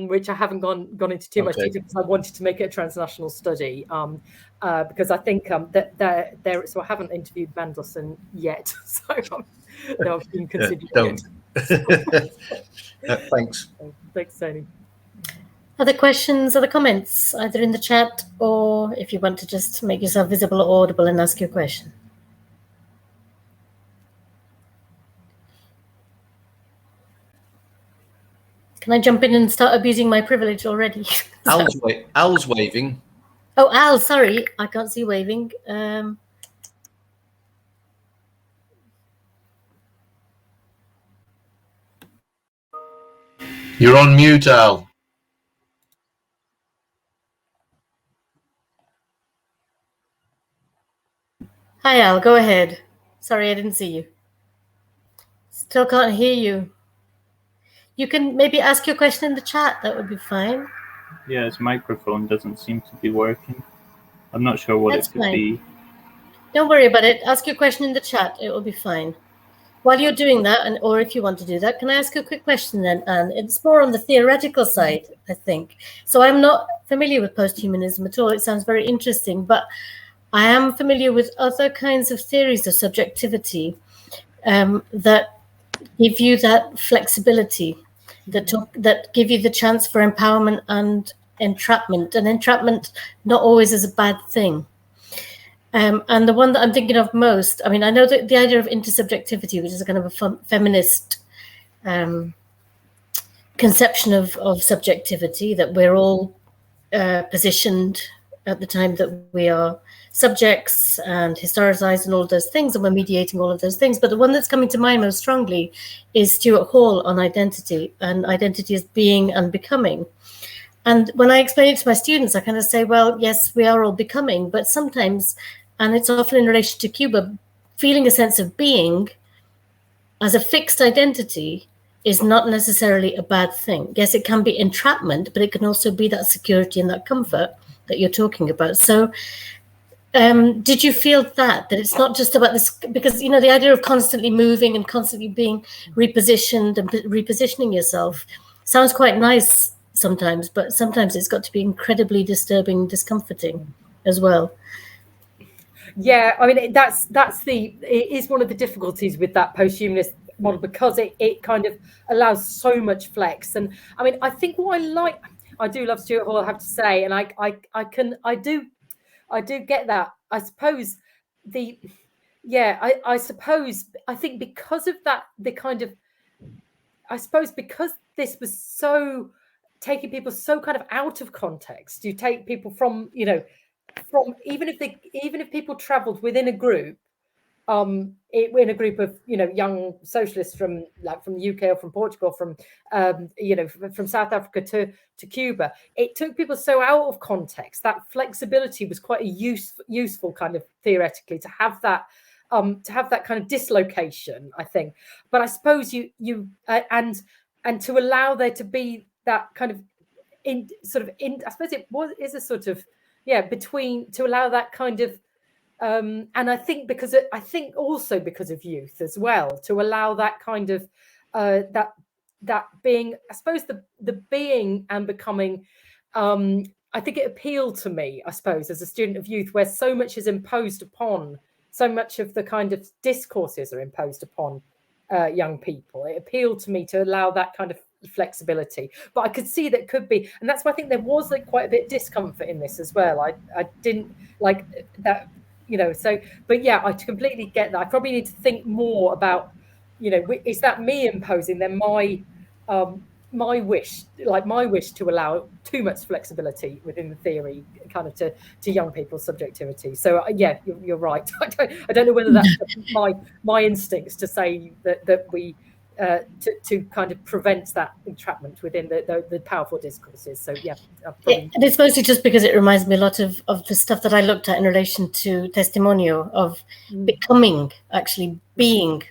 which I haven't gone into too much detail because I wanted to make it a transnational study, because I think that there. So I haven't interviewed Mandelson yet, so no, I've been considering it. Thanks. Thanks, Tony. Other questions, other comments, either in the chat or if you want to just make yourself visible or audible and ask your question. Can I jump in and start abusing my privilege already? Al's waving. Oh, Al, sorry. I can't see waving. You're on mute, Al. Hi, Al. Go ahead. Sorry, I didn't see you. Still can't hear you. You can maybe ask your question in the chat. That would be fine. Yeah, his microphone doesn't seem to be working. I'm not sure what it could be. Don't worry about it. Ask your question in the chat. It will be fine. While you're doing that, or if you want to do that, can I ask you a quick question then, Anne? It's more on the theoretical side, I think. So I'm not familiar with posthumanism at all. It sounds very interesting, but I am familiar with other kinds of theories of subjectivity that give you that flexibility, that give you the chance for empowerment and entrapment. And entrapment not always is a bad thing. And the one that I'm thinking of most, I mean, I know that the idea of intersubjectivity, which is a kind of a feminist conception of subjectivity, that we're all positioned at the time that we are subjects and historicized and all of those things, and we're mediating all of those things. But the one that's coming to mind most strongly is Stuart Hall on identity, and identity as being and becoming. And when I explain it to my students, I kind of say, well, yes, we are all becoming, but sometimes, and it's often in relation to Cuba, feeling a sense of being as a fixed identity is not necessarily a bad thing. Yes, it can be entrapment, but it can also be that security and that comfort that you're talking about. So did you feel that it's not just about this, because, you know, the idea of constantly moving and constantly being repositioned and repositioning yourself sounds quite nice sometimes, but sometimes it's got to be incredibly disturbing, discomforting as well. Yeah, I mean, it is one of the difficulties with that posthumanist model, because it kind of allows so much flex. And I mean, I think what I do love Stuart Hall, I have to say, and I do get that. I suppose I think because of that, because this was so taking people so kind of out of context, you take people from, you know, even if people traveled within a group, in a group of, you know, young socialists from the UK or from Portugal, from from South Africa to Cuba, it took people so out of context. That flexibility was quite a useful kind of, theoretically, to have that kind of dislocation, I think. But I suppose and to allow there to be that kind of I suppose it is a sort of between, to allow that kind of and I think also because of youth as well, to allow that kind of that being, I suppose, the being and becoming, I think it appealed to me, I suppose, as a student of youth, where so much is imposed upon, so much of the kind of discourses are imposed upon young people. It appealed to me to allow that kind of flexibility, but I could see that could be, and that's why I think there was quite a bit of discomfort in this as well. I didn't like that, you know. So, but yeah, I completely get that. I probably need to think more about, you know, is that me imposing then my wish to allow too much flexibility within the theory, kind of to young people's subjectivity. So yeah, you're right. I don't know whether that's my instincts to say that we to kind of prevent that entrapment within the powerful discourses. So yeah, and it's mostly just because it reminds me a lot of the stuff that I looked at in relation to testimonio, of becoming, actually being,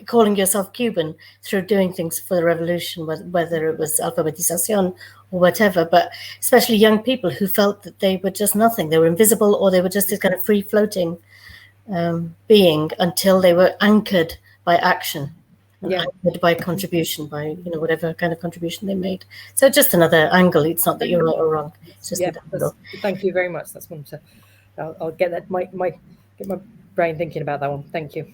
calling yourself Cuban through doing things for the revolution, whether it was alphabetization or whatever, but especially young people who felt that they were just nothing, they were invisible, or they were just this kind of free floating being, until they were anchored by action. Anchored by contribution, by, you know, whatever kind of contribution they made. So just another angle. It's not that you're right or wrong. It's just thank you very much. That's one to. I'll get that. Get my brain thinking about that one. Thank you.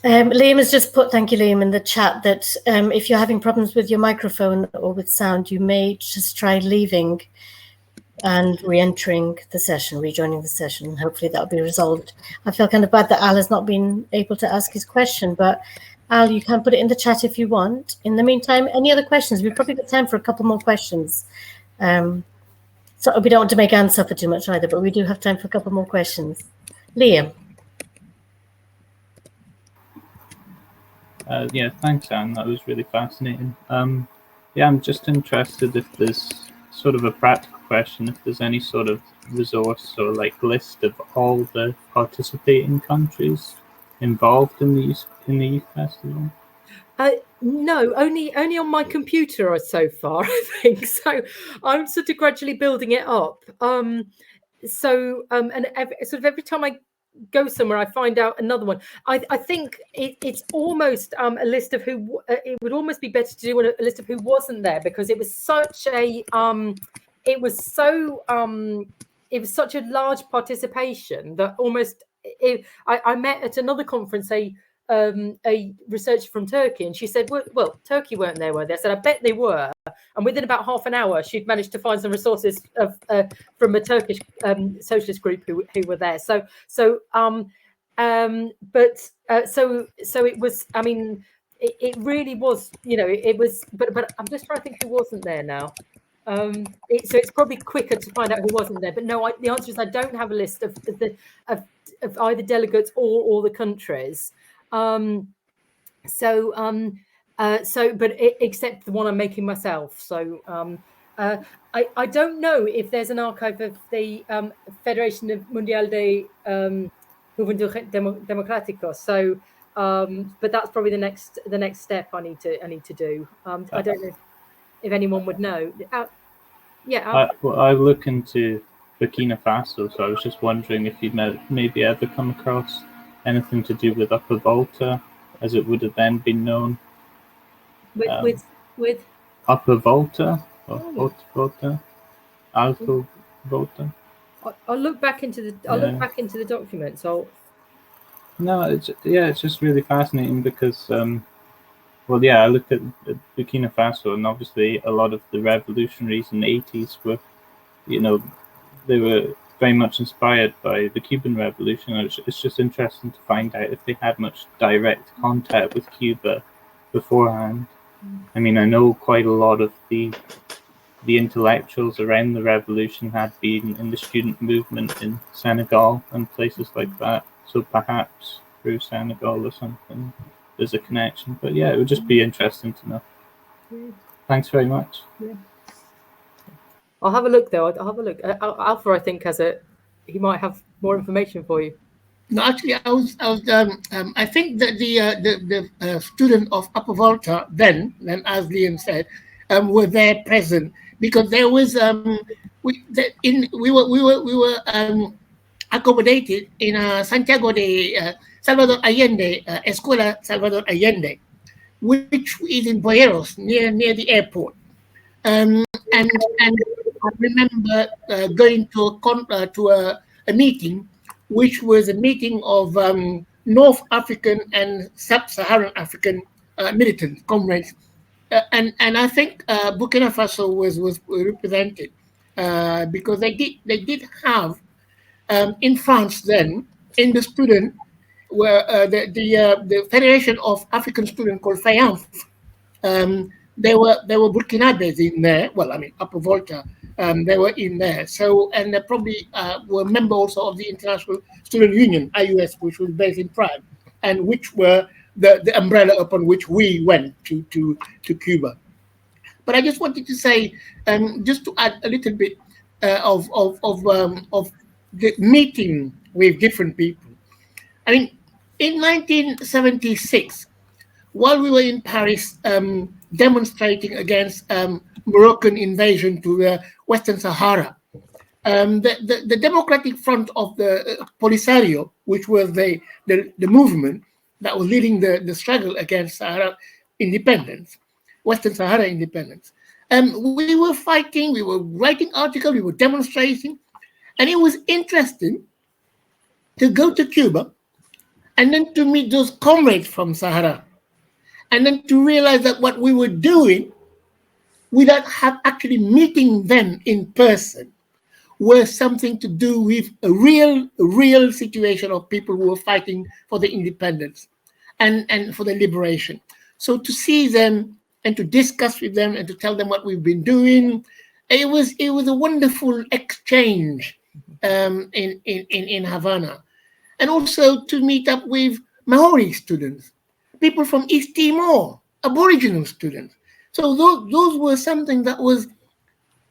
Liam has just put, thank you, Liam, in the chat, that if you're having problems with your microphone or with sound, you may just try leaving and re-entering the session, rejoining the session. Hopefully that'll be resolved. I feel kind of bad that Al has not been able to ask his question, but Al, you can put it in the chat if you want. In the meantime, any other questions? We've probably got time for a couple more questions. So we don't want to make Anne suffer too much either, but we do have time for a couple more questions. Liam. Yeah, thanks, Anne. That was really fascinating. Yeah, I'm just interested if there's sort of a practical question, if there's any sort of resource or list of all the participating countries involved in the youth festival. No, only on my computer so far, I think. So I'm sort of gradually building it up. And every time I go somewhere, I find out another one. I think it's almost a list of who. It would almost be better to do a list of who wasn't there, because it was such a it was such a large participation that almost. I met at another conference a researcher from Turkey, and she said, well, Turkey weren't there, were they? I said, I bet they were. And within about half an hour, she'd managed to find some resources from a Turkish socialist group who were there. So it was, I mean, it really was, you know, it was, but I'm just trying to think who wasn't there now. So it's probably quicker to find out who wasn't there. But no, the answer is I don't have a list of either delegates or all the countries. Except the one I'm making myself. So I don't know if there's an archive of the Federation Mundial de Juventud Democráticos. So But that's probably the next step I need to do. I don't know if anyone would know. I look into Burkina Faso, so I was just wondering if you'd maybe ever come across anything to do with Upper Volta, as it would have then been known. With Upper Volta or Volta, Alto Volta. I'll look back into the documents. No, it's just really fascinating because, I look at Burkina Faso, and obviously a lot of the revolutionaries in the 80s were, they were very much inspired by the Cuban Revolution. It's just interesting to find out if they had much direct contact with Cuba beforehand. I mean, I know quite a lot of the intellectuals around the revolution had been in the student movement in Senegal and places like that. So perhaps through Senegal or something, there's a connection. But yeah, it would just be interesting to know. Thanks very much. Yeah. I'll have a look though. I'll have a look. Alpha, I think, he might have more information for you. No, actually, I think that the student of Upper Volta then, as Liam said, were there present, because there was we were accommodated in Santiago de Salvador Allende, Escuela Salvador Allende, which is in Boyeros, near the airport. And I remember going to a meeting, which was a meeting of North African and Sub-Saharan African militant comrades, and I think Burkina Faso was represented because they did have in France then, in the student where the Federation of African Students called FAYANF, there were Burkinabes in there. Well, I mean Upper Volta. They were in there. So, and they probably were members also of the International Student Union, IUS, which was based in Prague, and which were the umbrella upon which we went to Cuba. But I just wanted to say, just to add a little bit of the meeting with different people. I mean, in 1976, while we were in Paris demonstrating against Moroccan invasion to the Western Sahara, the Democratic Front of the Polisario, which was the movement that was leading the struggle against Sahara independence, Western Sahara independence, we were fighting, we were writing articles, we were demonstrating, and it was interesting to go to Cuba and then to meet those comrades from Sahara, and then to realize that what we were doing without actually meeting them in person was something to do with a real situation of people who were fighting for the independence and for the liberation. So to see them and to discuss with them and to tell them what we've been doing, it was a wonderful exchange in Havana. And also to meet up with Maori students, people from East Timor, Aboriginal students. So those were something that was,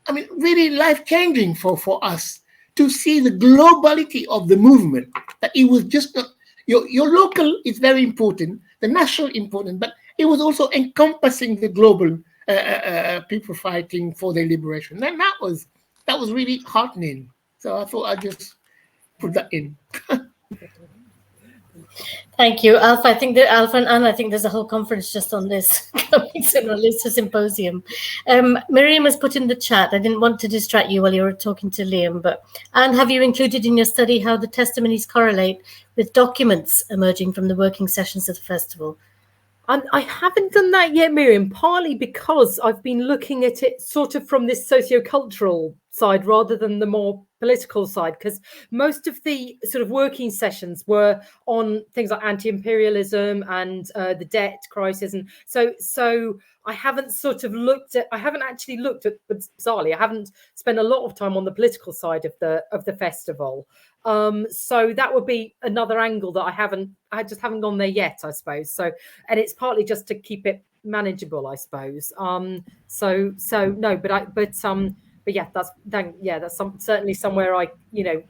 I mean, really life-changing for us to see the globality of the movement, that it was just not, your local is very important, the national important, but it was also encompassing the global people fighting for their liberation. And that was really heartening. So I thought I'd just put that in. Thank you, Alpha. I think that Alpha and Anne, I think there's a whole conference just on this coming soon, or at least a symposium. Miriam has put in the chat, I didn't want to distract you while you were talking to Liam, but Anne, have you included in your study how the testimonies correlate with documents emerging from the working sessions of the festival? I haven't done that yet, Miriam, partly because I've been looking at it sort of from this sociocultural side rather than the more political side, because most of the sort of working sessions were on things like anti-imperialism and the debt crisis, and so I haven't actually looked at, but bizarrely, I haven't spent a lot of time on the political side of the festival. So that would be another angle that I just haven't gone there yet, I suppose. So, and it's partly just to keep it manageable, I suppose. But yeah, that's certainly somewhere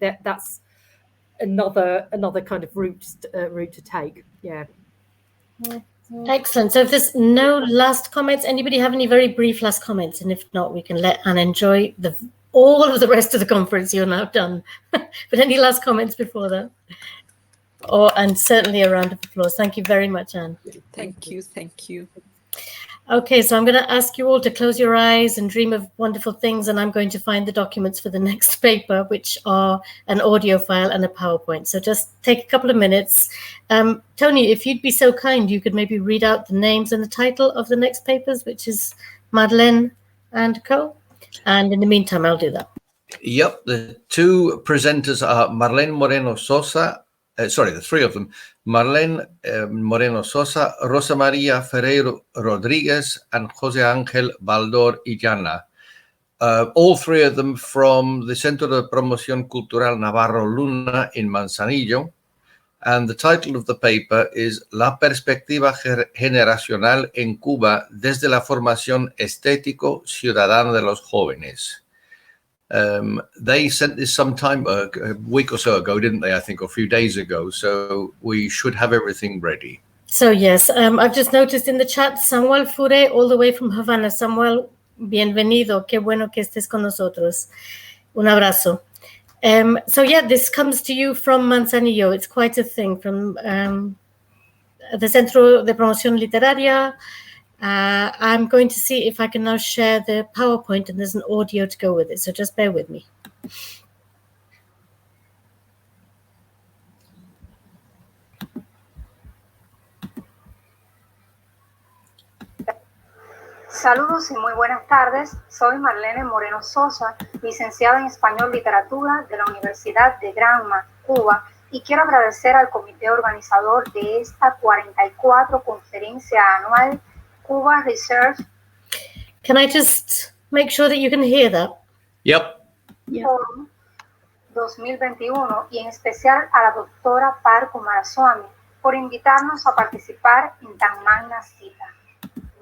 that's another kind of route to take. Yeah. Excellent. So if there's no last comments, anybody have any very brief last comments? And if not, we can let Anne enjoy all of the rest of the conference. You're now done. But any last comments before that? And certainly a round of applause. Thank you very much, Anne. Thank you. Thank you. Okay, so I'm going to ask you all to close your eyes and dream of wonderful things, and I'm going to find the documents for the next paper, which are an audio file and a PowerPoint. So just take a couple of minutes. Tony, if you'd be so kind, you could maybe read out the names and the title of the next papers, which is Marlene and co. And in the meantime, I'll do that. Yep, the two presenters are Marlene Moreno Sosa, the three of them, Marlene Moreno Sosa, Rosa María Ferreiro Rodríguez, and José Angel Valdor Illana. All three of them from the Centro de Promoción Cultural Navarro Luna in Manzanillo. And the title of the paper is La perspectiva generacional en Cuba desde la formación estético ciudadana de los jóvenes. They sent this sometime a week or so ago, didn't they? I think, or a few days ago. So we should have everything ready. So yes, I've just noticed in the chat, Samuel Fure, all the way from Havana. Samuel, bienvenido. Qué bueno que estés con nosotros. Un abrazo. So yeah, this comes to you from Manzanillo. It's quite a thing from the Centro de Promoción Literaria. I'm going to see if I can now share the PowerPoint, and there's an audio to go with it, so just bear with me. Saludos y muy buenas tardes. Soy Marlene Moreno Sosa, licenciada en Español Literatura de la Universidad de Granma, Cuba, y quiero agradecer al comité organizador de esta 44 conferencia anual Cuba Research. Can I just make sure that you can hear that? Yep. Forum 2021, y en especial a la doctora Par Kumaraswamy por invitarnos a participar en tan magna cita.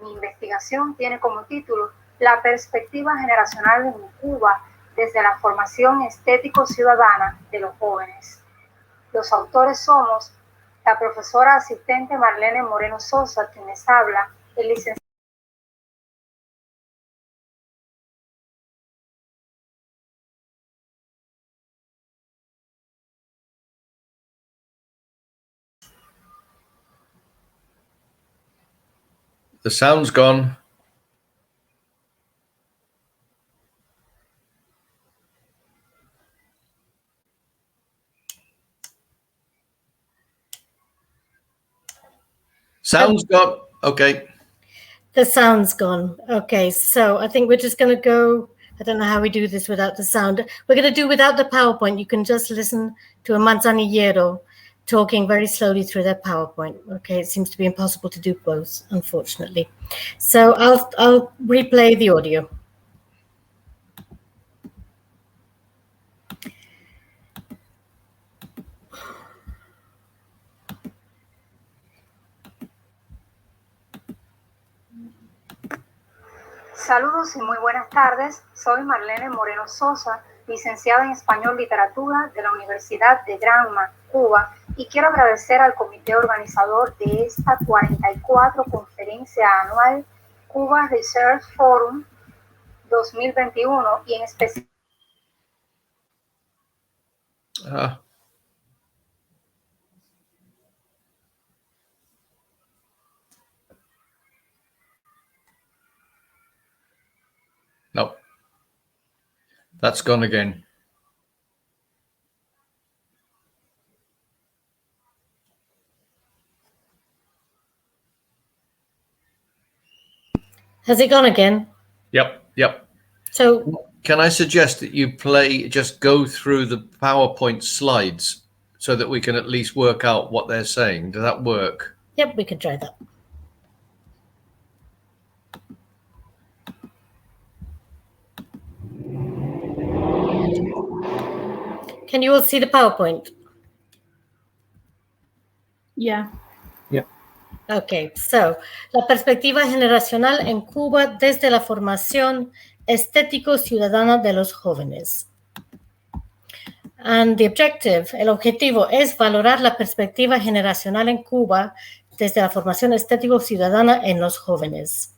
Mi investigación tiene como título La perspectiva generacional en Cuba desde la formación estético-ciudadana de los jóvenes. Los autores somos la profesora asistente Marlene Moreno Sosa, quien les habla, el licenciado The sound's gone. Sound's gone. Okay. The sound's gone. Okay, so I think we're just going to go. I don't know how we do this without the sound. We're going to do without the PowerPoint. You can just listen to a Manzanillero talking very slowly through their PowerPoint. Okay, it seems to be impossible to do both, unfortunately. So I'll replay the audio. Saludos y muy buenas tardes. Soy Marlene Moreno Sosa, licenciada en Español Literatura de la Universidad de Granma, Cuba, y quiero agradecer al comité organizador de esta 44 conferencia anual Cuba Research Forum 2021, y en especial No, that's gone again. Has it gone again? Yep. So can I suggest that you just go through the PowerPoint slides so that we can at least work out what they're saying? Does that work? Yep, we could try that. Can you all see the PowerPoint? Yeah. Okay, so la perspectiva generacional en Cuba desde la formación estético-ciudadana de los jóvenes. And the objective, el objetivo es valorar la perspectiva generacional en Cuba desde la formación estético ciudadana en los jóvenes.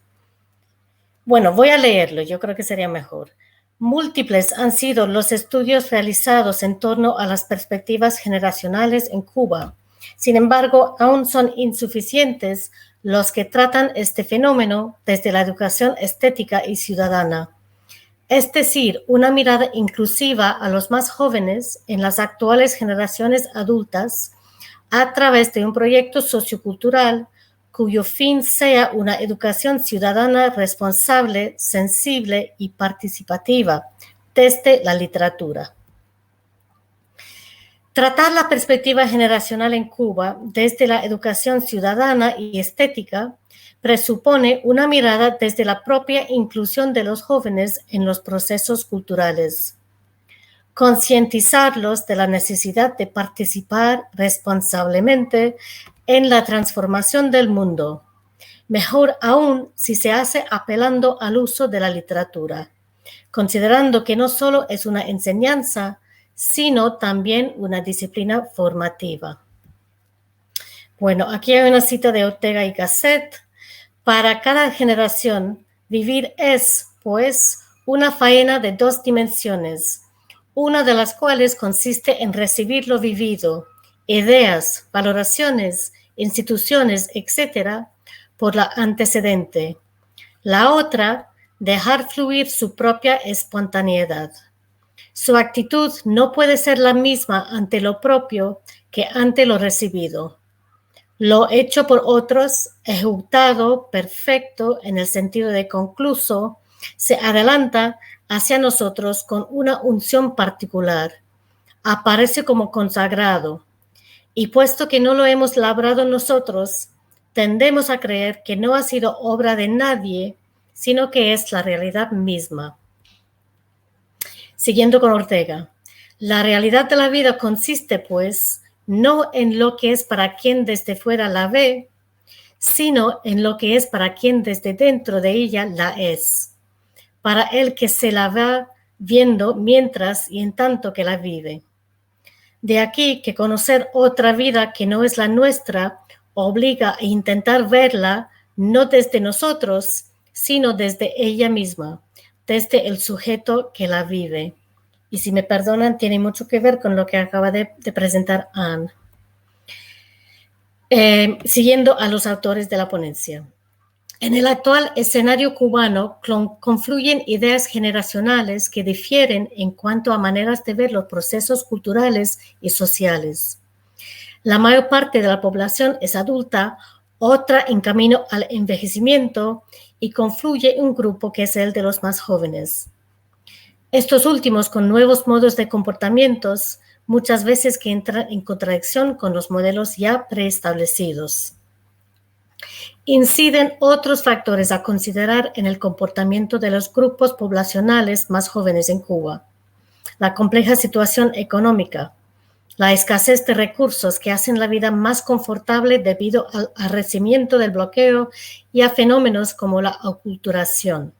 Bueno, voy a leerlo, yo creo que sería mejor. Múltiples han sido los estudios realizados en torno a las perspectivas generacionales en Cuba. Sin embargo, aún son insuficientes los que tratan este fenómeno desde la educación estética y ciudadana. Es decir, una mirada inclusiva a los más jóvenes en las actuales generaciones adultas a través de un proyecto sociocultural cuyo fin sea una educación ciudadana responsable, sensible y participativa desde la literatura. Tratar la perspectiva generacional en Cuba desde la educación ciudadana y estética presupone una mirada desde la propia inclusión de los jóvenes en los procesos culturales. Concientizarlos de la necesidad de participar responsablemente en la transformación del mundo, mejor aún si se hace apelando al uso de la literatura, considerando que no solo es una enseñanza, sino también una disciplina formativa. Bueno, aquí hay una cita de Ortega y Gasset. Para cada generación, vivir es, pues, una faena de dos dimensiones, una de las cuales consiste en recibir lo vivido, ideas, valoraciones, instituciones, etc., por la antecedente. La otra, dejar fluir su propia espontaneidad. Su actitud no puede ser la misma ante lo propio que ante lo recibido. Lo hecho por otros, ejecutado, perfecto, en el sentido de concluso, se adelanta hacia nosotros con una unción particular. Aparece como consagrado. Y puesto que no lo hemos labrado nosotros, tendemos a creer que no ha sido obra de nadie, sino que es la realidad misma. Siguiendo con Ortega, la realidad de la vida consiste, pues, no en lo que es para quien desde fuera la ve, sino en lo que es para quien desde dentro de ella la es, para el que se la va viendo mientras y en tanto que la vive. De aquí que conocer otra vida que no es la nuestra obliga a intentar verla no desde nosotros, sino desde ella misma, desde el sujeto que la vive. Y si me perdonan, tiene mucho que ver con lo que acaba de presentar Anne. Siguiendo a los autores de la ponencia. En el actual escenario cubano confluyen ideas generacionales que difieren en cuanto a maneras de ver los procesos culturales y sociales. La mayor parte de la población es adulta, otra en camino al envejecimiento y confluye un grupo que es el de los más jóvenes. Estos últimos con nuevos modos de comportamientos, muchas veces que entran en contradicción con los modelos ya preestablecidos. Inciden otros factores a considerar en el comportamiento de los grupos poblacionales más jóvenes en Cuba. La compleja situación económica, la escasez de recursos que hacen la vida más confortable debido al arreciamiento del bloqueo y a fenómenos como la aculturación.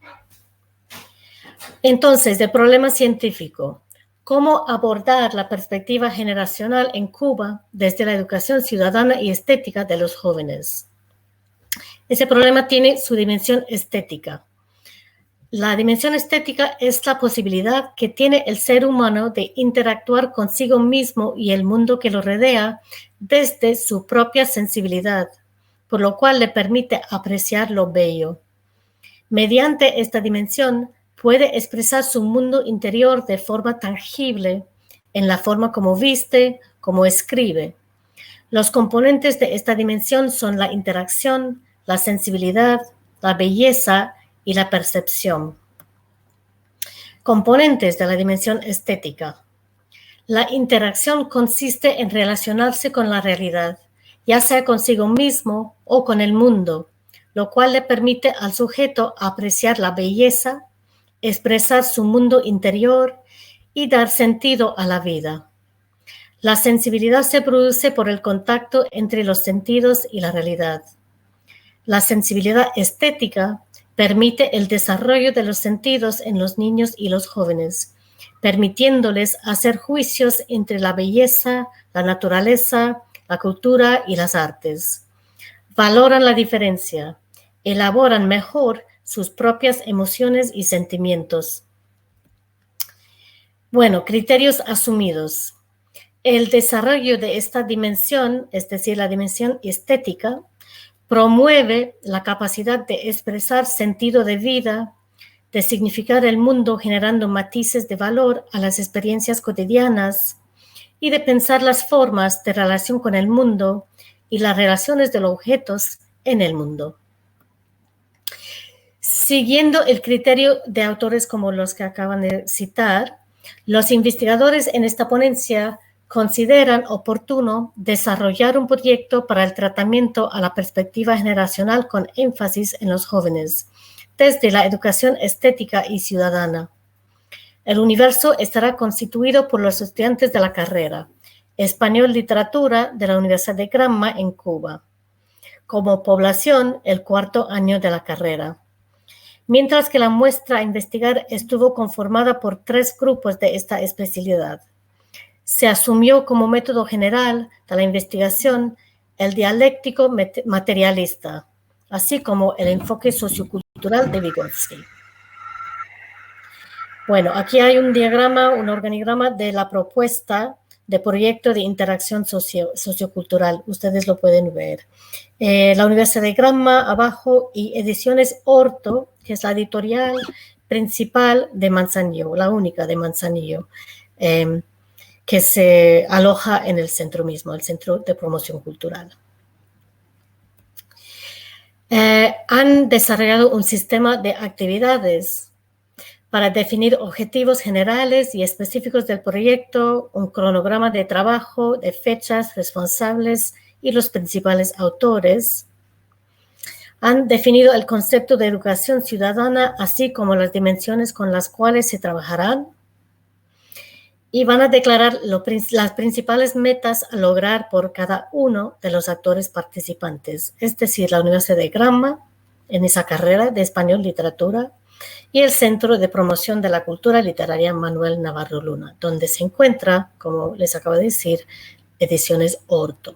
Entonces, del problema científico, ¿cómo abordar la perspectiva generacional en Cuba desde la educación ciudadana y estética de los jóvenes? Ese problema tiene su dimensión estética. La dimensión estética es la posibilidad que tiene el ser humano de interactuar consigo mismo y el mundo que lo rodea desde su propia sensibilidad, por lo cual le permite apreciar lo bello. Mediante esta dimensión, puede expresar su mundo interior de forma tangible, en la forma como viste, como escribe. Los componentes de esta dimensión son la interacción, la sensibilidad, la belleza y la percepción. Componentes de la dimensión estética. La interacción consiste en relacionarse con la realidad, ya sea consigo mismo o con el mundo, lo cual le permite al sujeto apreciar la belleza, expresar su mundo interior y dar sentido a la vida. La sensibilidad se produce por el contacto entre los sentidos y la realidad. La sensibilidad estética permite el desarrollo de los sentidos en los niños y los jóvenes, permitiéndoles hacer juicios entre la belleza, la naturaleza, la cultura y las artes. valoran la diferencia, elaboran mejor sus propias emociones y sentimientos. Bueno, criterios asumidos. El desarrollo de esta dimensión, es decir, la dimensión estética, promueve la capacidad de expresar sentido de vida, de significar el mundo generando matices de valor a las experiencias cotidianas y de pensar las formas de relación con el mundo y las relaciones de los objetos en el mundo. Siguiendo el criterio de autores como los que acaban de citar, los investigadores en esta ponencia consideran oportuno desarrollar un proyecto para el tratamiento a la perspectiva generacional con énfasis en los jóvenes, desde la educación estética y ciudadana. El universo estará constituido por los estudiantes de la carrera Español Literatura de la Universidad de Granma en Cuba, como población el 4º año de la carrera. Mientras que la muestra a investigar estuvo conformada por 3 grupos de esta especialidad. Se asumió como método general de la investigación el dialéctico materialista, así como el enfoque sociocultural de Vygotsky. Bueno, aquí hay un diagrama, un organigrama de la propuesta de proyecto de interacción sociocultural. Ustedes lo pueden ver. La Universidad de Granma abajo y Ediciones Orto, que es la editorial principal de Manzanillo, la única de Manzanillo, que se aloja en el centro mismo, el Centro de Promoción Cultural. Han desarrollado un sistema de actividades para definir objetivos generales y específicos del proyecto, un cronograma de trabajo, de fechas, responsables y los principales autores. Han definido el concepto de educación ciudadana, así como las dimensiones con las cuales se trabajarán. Y van a declarar las principales metas a lograr por cada uno de los actores participantes, es decir, la Universidad de Granma, en esa carrera de Español Literatura, y el Centro de Promoción de la Cultura Literaria Manuel Navarro Luna, donde se encuentra, como les acabo de decir, Ediciones Orto.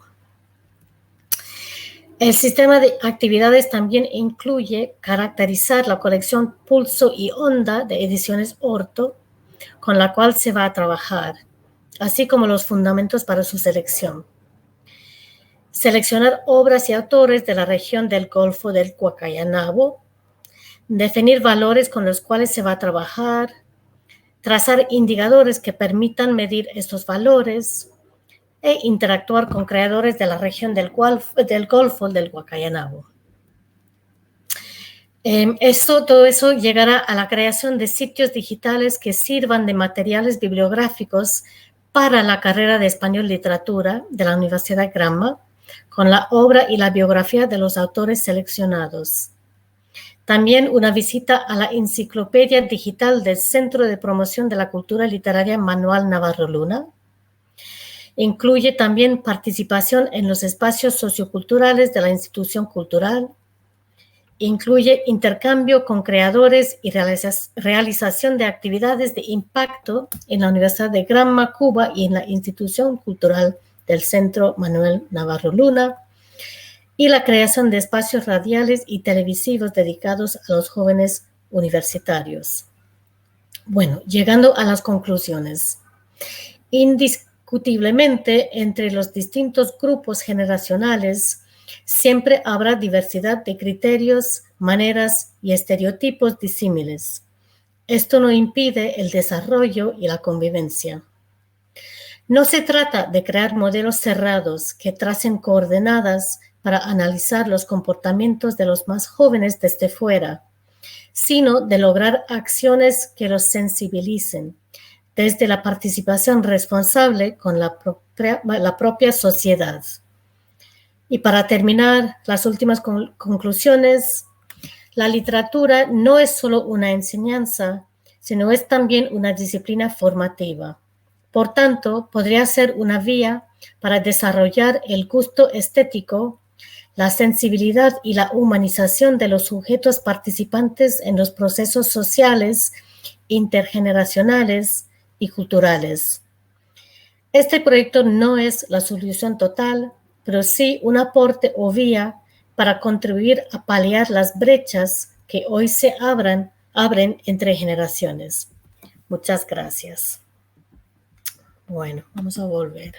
El sistema de actividades también incluye caracterizar la colección Pulso y Onda de Ediciones Orto, con la cual se va a trabajar, así como los fundamentos para su selección. Seleccionar obras y autores de la región del Golfo del Guacayanabo, definir valores con los cuales se va a trabajar, trazar indicadores que permitan medir estos valores e interactuar con creadores de la región del Golfo del Guacayanabo. Todo eso llegará a la creación de sitios digitales que sirvan de materiales bibliográficos para la carrera de Español Literatura de la Universidad de Granma, con la obra y la biografía de los autores seleccionados. También una visita a la enciclopedia digital del Centro de Promoción de la Cultura Literaria Manuel Navarro Luna. Incluye también participación en los espacios socioculturales de la institución cultural. Incluye intercambio con creadores y realización de actividades de impacto en la Universidad de Granma, Cuba y en la institución cultural del Centro Manuel Navarro Luna, y la creación de espacios radiales y televisivos dedicados a los jóvenes universitarios. Bueno, llegando a las conclusiones. Indiscutiblemente, entre los distintos grupos generacionales, siempre habrá diversidad de criterios, maneras y estereotipos disímiles. Esto no impide el desarrollo y la convivencia. No se trata de crear modelos cerrados que tracen coordenadas para analizar los comportamientos de los más jóvenes desde fuera, sino de lograr acciones que los sensibilicen, desde la participación responsable con la propia sociedad. Y para terminar, las últimas conclusiones, la literatura no es solo una enseñanza, sino es también una disciplina formativa. Por tanto, podría ser una vía para desarrollar el gusto estético, la sensibilidad y la humanización de los sujetos participantes en los procesos sociales, intergeneracionales y culturales. Este proyecto no es la solución total, pero sí un aporte o vía para contribuir a paliar las brechas que hoy se abren entre generaciones. Muchas gracias. Bueno, vamos a volver.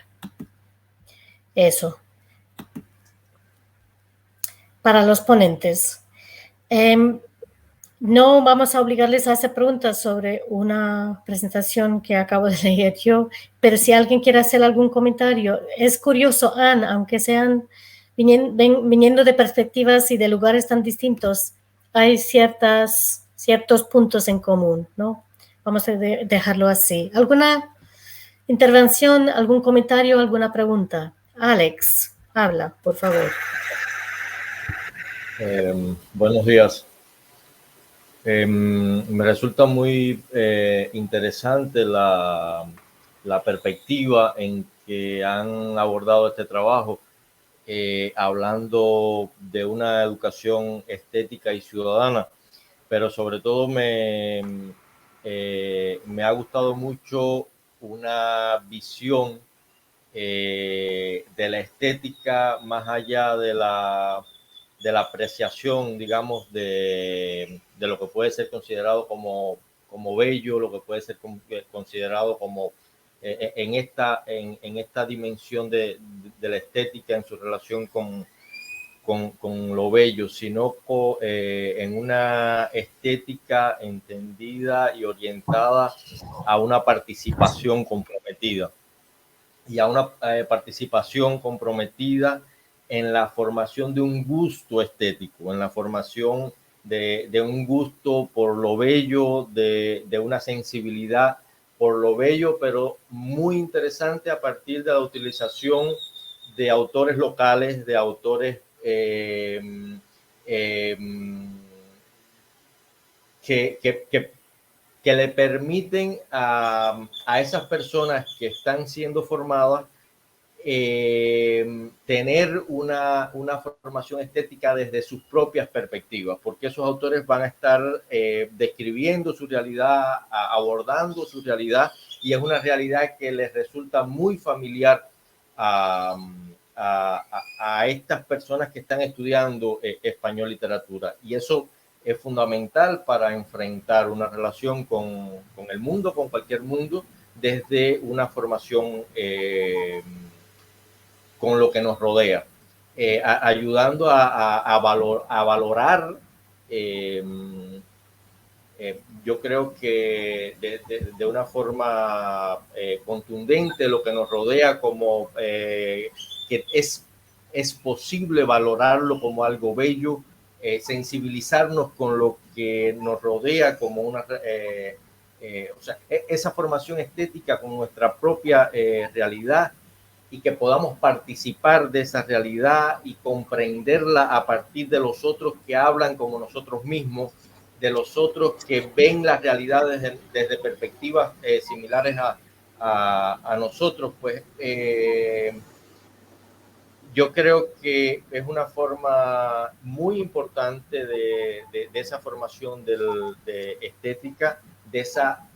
Eso. Para los ponentes. No vamos a obligarles a hacer preguntas sobre una presentación que acabo de leer yo, pero si alguien quiere hacer algún comentario, es curioso, Anne, aunque sean viniendo de perspectivas y de lugares tan distintos, hay ciertos puntos en común, ¿no? Vamos a dejarlo así. ¿Alguna intervención, algún comentario, alguna pregunta? Alex, habla, por favor. Buenos días. Me resulta muy interesante la perspectiva en que han abordado este trabajo, hablando de una educación estética y ciudadana, pero sobre todo me ha gustado mucho una visión de la estética más allá de la apreciación, digamos, de lo que puede ser considerado como bello, lo que puede ser considerado como en esta dimensión de la estética en su relación con lo bello, sino en una estética entendida y orientada a una participación comprometida y a una participación comprometida en la formación de un gusto estético, en la formación de un gusto por lo bello, de una sensibilidad por lo bello, pero muy interesante a partir de la utilización de autores locales, de autores que le permiten a esas personas que están siendo formadas tener una formación estética desde sus propias perspectivas, porque esos autores van a estar describiendo su realidad, abordando su realidad, y es una realidad que les resulta muy familiar a estas personas que están estudiando español literatura, y eso es fundamental para enfrentar una relación con el mundo, con cualquier mundo, desde una formación con lo que nos rodea, ayudando a valorar, yo creo que de una forma contundente lo que nos rodea, como que es posible valorarlo como algo bello, sensibilizarnos con lo que nos rodea como una... o sea, esa formación estética con nuestra propia realidad, y que podamos participar de esa realidad y comprenderla a partir de los otros que hablan como nosotros mismos, de los otros que ven la realidad desde perspectivas similares a nosotros, pues yo creo que es una forma muy importante de esa formación de estética, de esa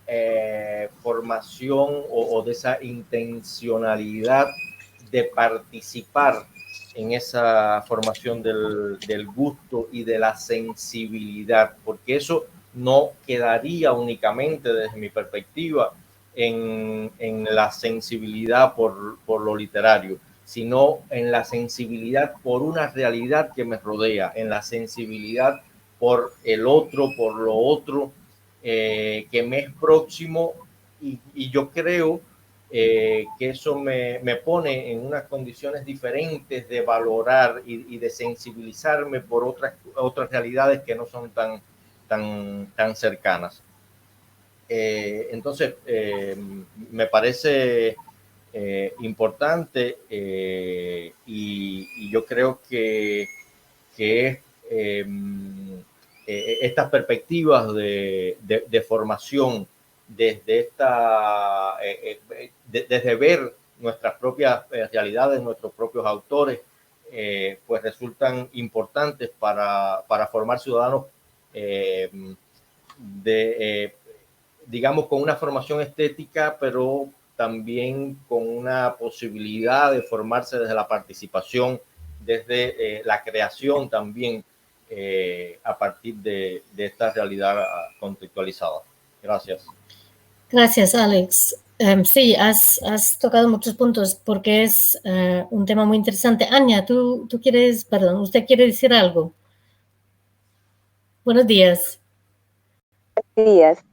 formación o de esa intencionalidad de participar en esa formación del gusto y de la sensibilidad, porque eso no quedaría únicamente, desde mi perspectiva, en la sensibilidad por lo literario, sino en la sensibilidad por una realidad que me rodea, en la sensibilidad por el otro, por lo otro, que me es próximo, y yo creo que eso me pone en unas condiciones diferentes de valorar y de sensibilizarme por otras realidades que no son tan cercanas. Entonces, me parece importante, y yo creo que estas perspectivas de formación desde desde ver nuestras propias realidades, nuestros propios autores, pues resultan importantes para formar ciudadanos digamos, con una formación estética, pero también con una posibilidad de formarse desde la participación desde la creación también a partir de esta realidad contextualizada. Gracias. Gracias, Alex. Sí, has tocado muchos puntos porque es un tema muy interesante. Anya, usted quiere decir algo. Buenos días. Buenos días.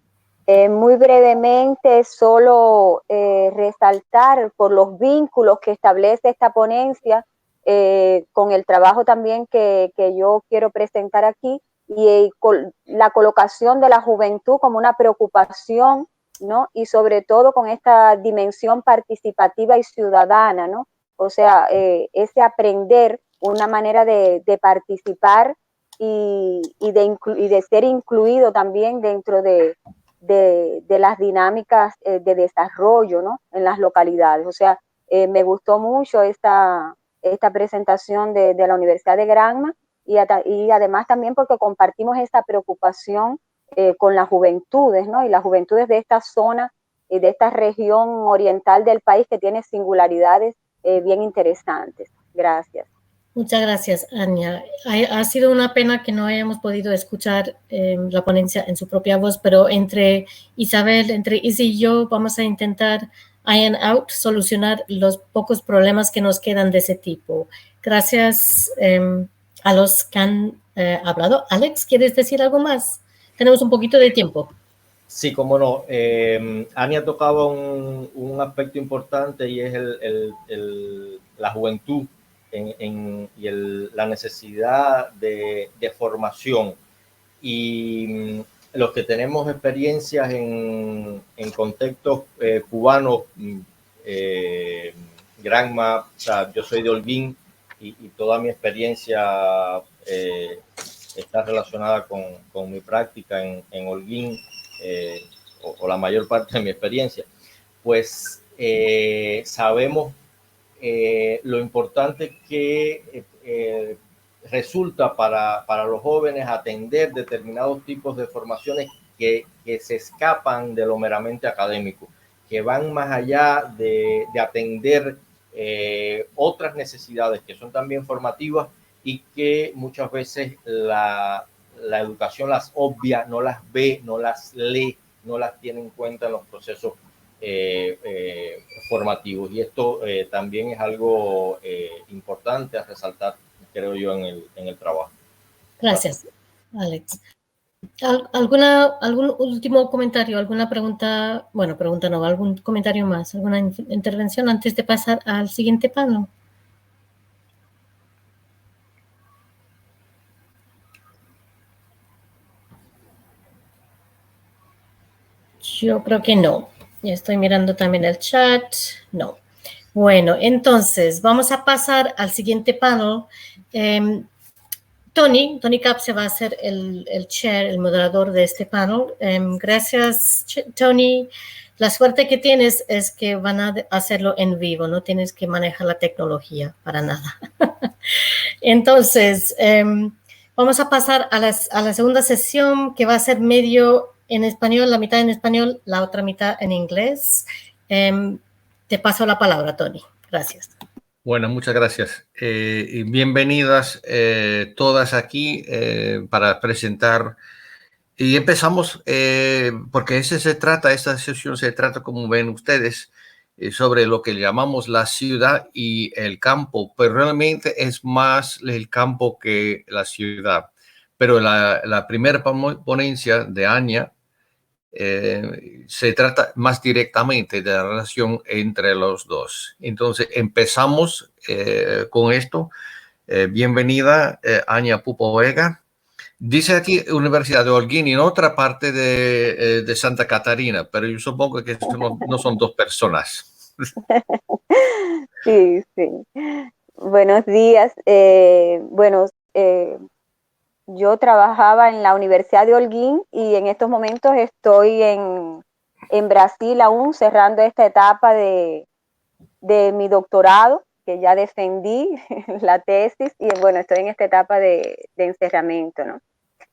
Muy brevemente, solo resaltar por los vínculos que establece esta ponencia con el trabajo también que yo quiero presentar aquí, y la colocación de la juventud como una preocupación, ¿no? Y sobre todo con esta dimensión participativa y ciudadana, ¿no? O sea, ese aprender una manera de participar y de ser incluido también dentro de las dinámicas de desarrollo, ¿no? En las localidades. O sea, me gustó mucho esta presentación de la Universidad de Granma, y además también porque compartimos esta preocupación con las juventudes, ¿no? Y las juventudes de esta zona y de esta región oriental del país, que tiene singularidades bien interesantes. Gracias. Muchas gracias, Anya. Ha sido una pena que no hayamos podido escuchar la ponencia en su propia voz, pero entre Isabel, entre Izzy y yo vamos a intentar iron out, solucionar los pocos problemas que nos quedan de ese tipo. Gracias a los que han hablado. Alex, ¿quieres decir algo más? Tenemos un poquito de tiempo. Sí, cómo no. Anya tocaba un aspecto importante, y es la juventud y la necesidad de formación. Y los que tenemos experiencias en contextos cubanos, Granma, o sea, yo soy de Holguín, y toda mi experiencia está relacionada con mi práctica en Holguín, o la mayor parte de mi experiencia, pues sabemos lo importante que resulta para los jóvenes atender determinados tipos de formaciones que se escapan de lo meramente académico, que van más allá de atender otras necesidades que son también formativas, y que muchas veces la educación las obvia, no las ve, no las lee, no las tiene en cuenta en los procesos formativos. Y esto también es algo importante a resaltar, creo yo, en el trabajo. Gracias, Alex. ¿Algún último comentario, alguna pregunta? Bueno, pregunta no, algún comentario más, alguna intervención antes de pasar al siguiente panel. Yo creo que no. Ya estoy mirando también el chat. No. Bueno, entonces vamos a pasar al siguiente panel. Tony Capse va a ser el chair, el moderador de este panel. Gracias, Tony. La suerte que tienes es que van a hacerlo en vivo, no tienes que manejar la tecnología para nada. Entonces, vamos a pasar a la segunda sesión, que va a ser medio en español, la mitad en español, la otra mitad en inglés. Te paso la palabra, Tony. Gracias. Bueno, muchas gracias. Y bienvenidas todas aquí para presentar. Y empezamos porque esta sesión se trata, como ven ustedes, sobre lo que llamamos la ciudad y el campo, pero realmente es más el campo que la ciudad. Pero la primera ponencia de Anya se trata más directamente de la relación entre los dos. Entonces, empezamos con esto. Bienvenida, Anya Pupo Vega. Dice aquí Universidad de Holguín y en otra parte de Santa Catarina, pero yo supongo que no son dos personas. Sí, sí. Buenos días. Yo trabajaba en la Universidad de Holguín, y en estos momentos estoy en Brasil aún, cerrando esta etapa de mi doctorado, que ya defendí la tesis, y bueno, estoy en esta etapa de encerramiento, ¿no?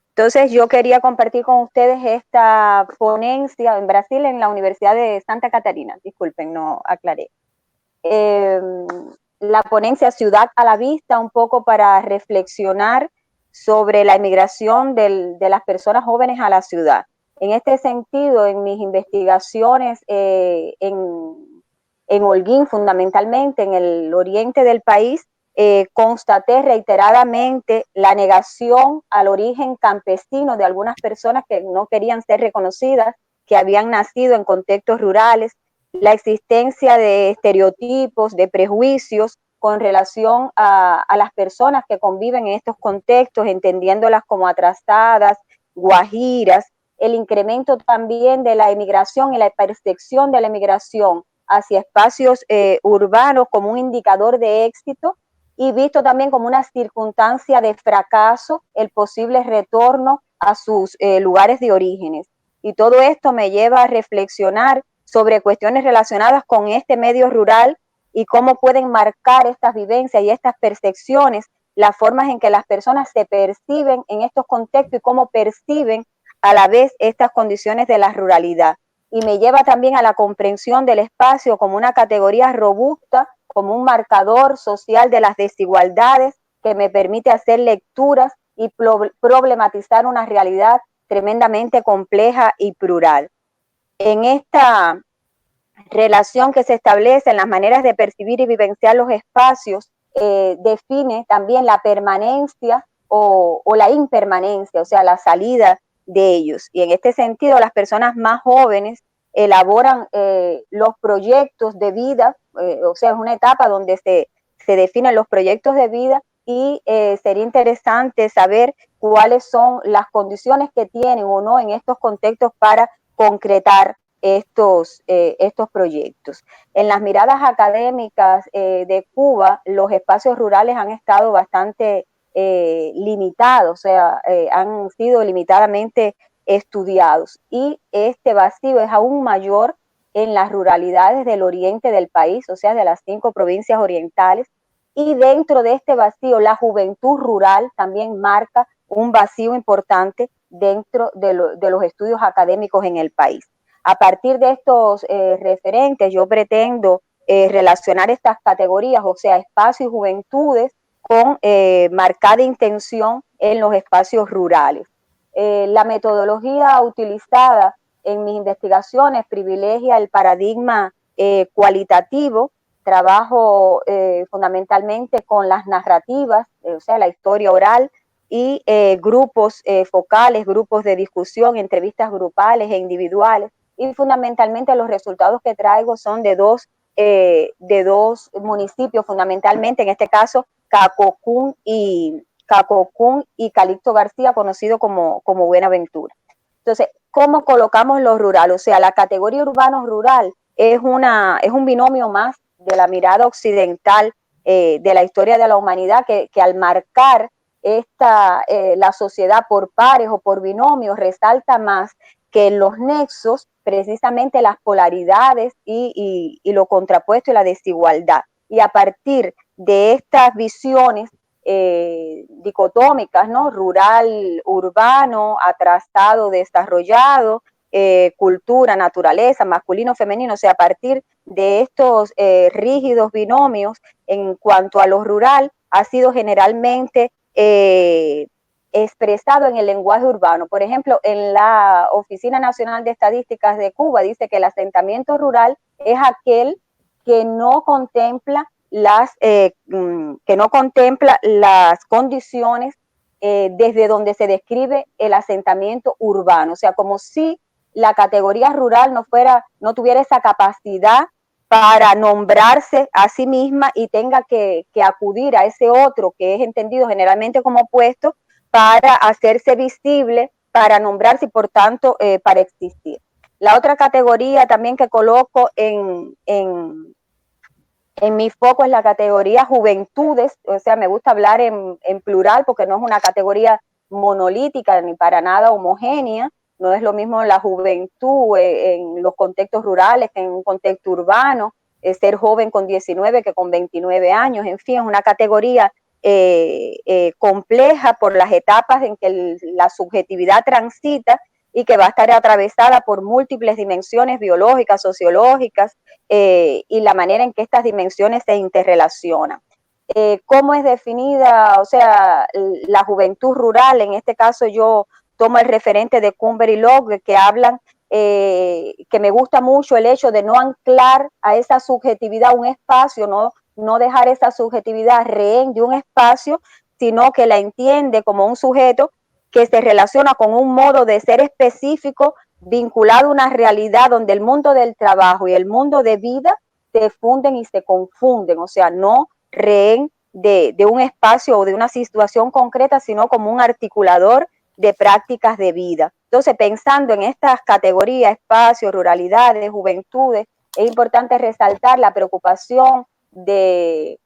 Entonces yo quería compartir con ustedes esta ponencia en Brasil, en la Universidad de Santa Catarina. Disculpen, no aclaré. La la ponencia Ciudad a la Vista, un poco para reflexionar sobre la emigración de las personas jóvenes a la ciudad. En este sentido, en mis investigaciones en Holguín, fundamentalmente en el oriente del país, constaté reiteradamente la negación al origen campesino de algunas personas que no querían ser reconocidas, que habían nacido en contextos rurales, la existencia de estereotipos, de prejuicios con relación a las personas que conviven en estos contextos, entendiéndolas como atrasadas, guajiras, el incremento también de la emigración y la percepción de la emigración hacia espacios urbanos como un indicador de éxito, y visto también como una circunstancia de fracaso el posible retorno a sus lugares de orígenes. Y todo esto me lleva a reflexionar sobre cuestiones relacionadas con este medio rural y cómo pueden marcar estas vivencias y estas percepciones, las formas en que las personas se perciben en estos contextos y cómo perciben a la vez estas condiciones de la ruralidad. Y me lleva también a la comprensión del espacio como una categoría robusta, como un marcador social de las desigualdades que me permite hacer lecturas y problematizar una realidad tremendamente compleja y plural. En esta relación que se establece en las maneras de percibir y vivenciar los espacios, define también la permanencia o la impermanencia, o sea, la salida de ellos. Y en este sentido, las personas más jóvenes elaboran los proyectos de vida, o sea, es una etapa donde se definen los proyectos de vida, y sería interesante saber cuáles son las condiciones que tienen o no en estos contextos para concretar estos proyectos. En las miradas académicas de Cuba, los espacios rurales han estado bastante limitados, o sea, han sido limitadamente estudiados, y este vacío es aún mayor en las ruralidades del oriente del país, o sea, de las 5 provincias orientales, y dentro de este vacío la juventud rural también marca un vacío importante dentro de los estudios académicos en el país. A partir de estos referentes, yo pretendo relacionar estas categorías, o sea, espacios y juventudes, con marcada intención en los espacios rurales. La metodología utilizada en mis investigaciones privilegia el paradigma cualitativo. Trabajo fundamentalmente con las narrativas, o sea, la historia oral, y grupos focales, grupos de discusión, entrevistas grupales e individuales, y fundamentalmente los resultados que traigo son de dos municipios, fundamentalmente en este caso Cacocún y Calixto García, conocido como Buenaventura. Entonces, ¿cómo colocamos lo rural? O sea, la categoría urbano-rural es un binomio más de la mirada occidental de la historia de la humanidad, que al marcar la sociedad por pares o por binomios, resalta más que en los nexos precisamente las polaridades y lo contrapuesto y la desigualdad. Y a partir de estas visiones dicotómicas, ¿no? Rural, urbano, atrasado, desarrollado, cultura, naturaleza, masculino, femenino, o sea, a partir de estos rígidos binomios en cuanto a lo rural, ha sido generalmente expresado en el lenguaje urbano. Por ejemplo, en la Oficina Nacional de Estadísticas de Cuba dice que el asentamiento rural es aquel que no contempla las condiciones desde donde se describe el asentamiento urbano, o sea, como si la categoría rural no tuviera esa capacidad para nombrarse a sí misma y tenga que acudir a ese otro que es entendido generalmente como opuesto para hacerse visible, para nombrarse y por tanto para existir. La otra categoría también que coloco en mi foco es la categoría juventudes, o sea, me gusta hablar en plural porque no es una categoría monolítica ni para nada homogénea. No es lo mismo la juventud en los contextos rurales que en un contexto urbano, ser joven con 19 que con 29 años, en fin, es una categoría compleja por las etapas en que la subjetividad transita, y que va a estar atravesada por múltiples dimensiones biológicas, sociológicas, y la manera en que estas dimensiones se interrelacionan. ¿Cómo es definida, o sea, la juventud rural? En este caso yo tomo el referente de Cumber y Locke, que hablan, que me gusta mucho el hecho de no anclar a esa subjetividad un espacio, no dejar esa subjetividad rehén de un espacio, sino que la entiende como un sujeto que se relaciona con un modo de ser específico vinculado a una realidad donde el mundo del trabajo y el mundo de vida se funden y se confunden, o sea, no rehén de un espacio o de una situación concreta, sino como un articulador de prácticas de vida. Entonces, pensando en estas categorías, espacios, ruralidades, juventudes, es importante resaltar la preocupación de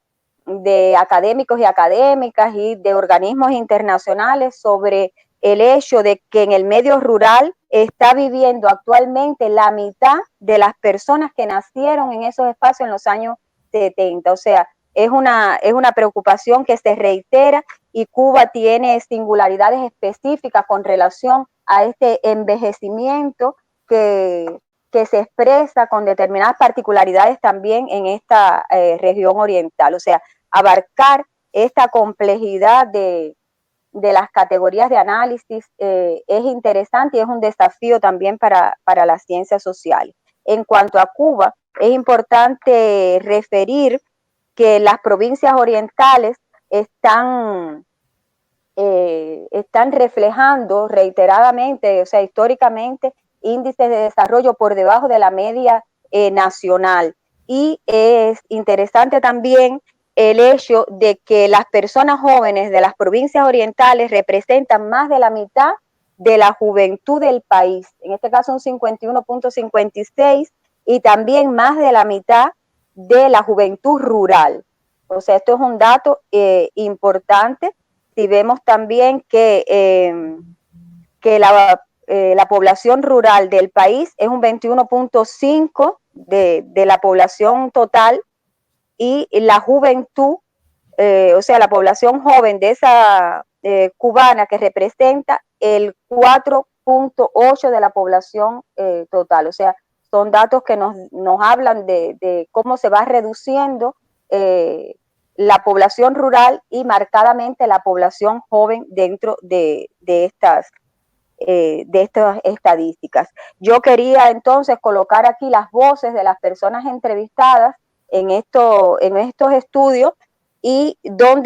académicos y académicas y de organismos internacionales sobre el hecho de que en el medio rural está viviendo actualmente la mitad de las personas que nacieron en esos espacios en los años 70. O sea, es una preocupación que se reitera, y Cuba tiene singularidades específicas con relación a este envejecimiento que se expresa con determinadas particularidades también en esta región oriental. O sea, abarcar esta complejidad de las categorías de análisis es interesante y es un desafío también para las ciencias sociales. En cuanto a Cuba, es importante referir que las provincias orientales están reflejando reiteradamente, o sea, históricamente, índices de desarrollo por debajo de la media nacional. Y es interesante también el hecho de que las personas jóvenes de las provincias orientales representan más de la mitad de la juventud del país, en este caso un 51.56, y también más de la mitad de la juventud rural. O sea, esto es un dato importante. Si vemos también que la población rural del país es un 21.5 de la población total, y la juventud, o sea, la población joven de esa cubana, que representa el 4.8 de la población total. O sea, son datos que nos hablan de cómo se va reduciendo la población rural y marcadamente la población joven dentro de estas estadísticas. Yo quería entonces colocar aquí las voces de las personas entrevistadas en estos estudios, y donde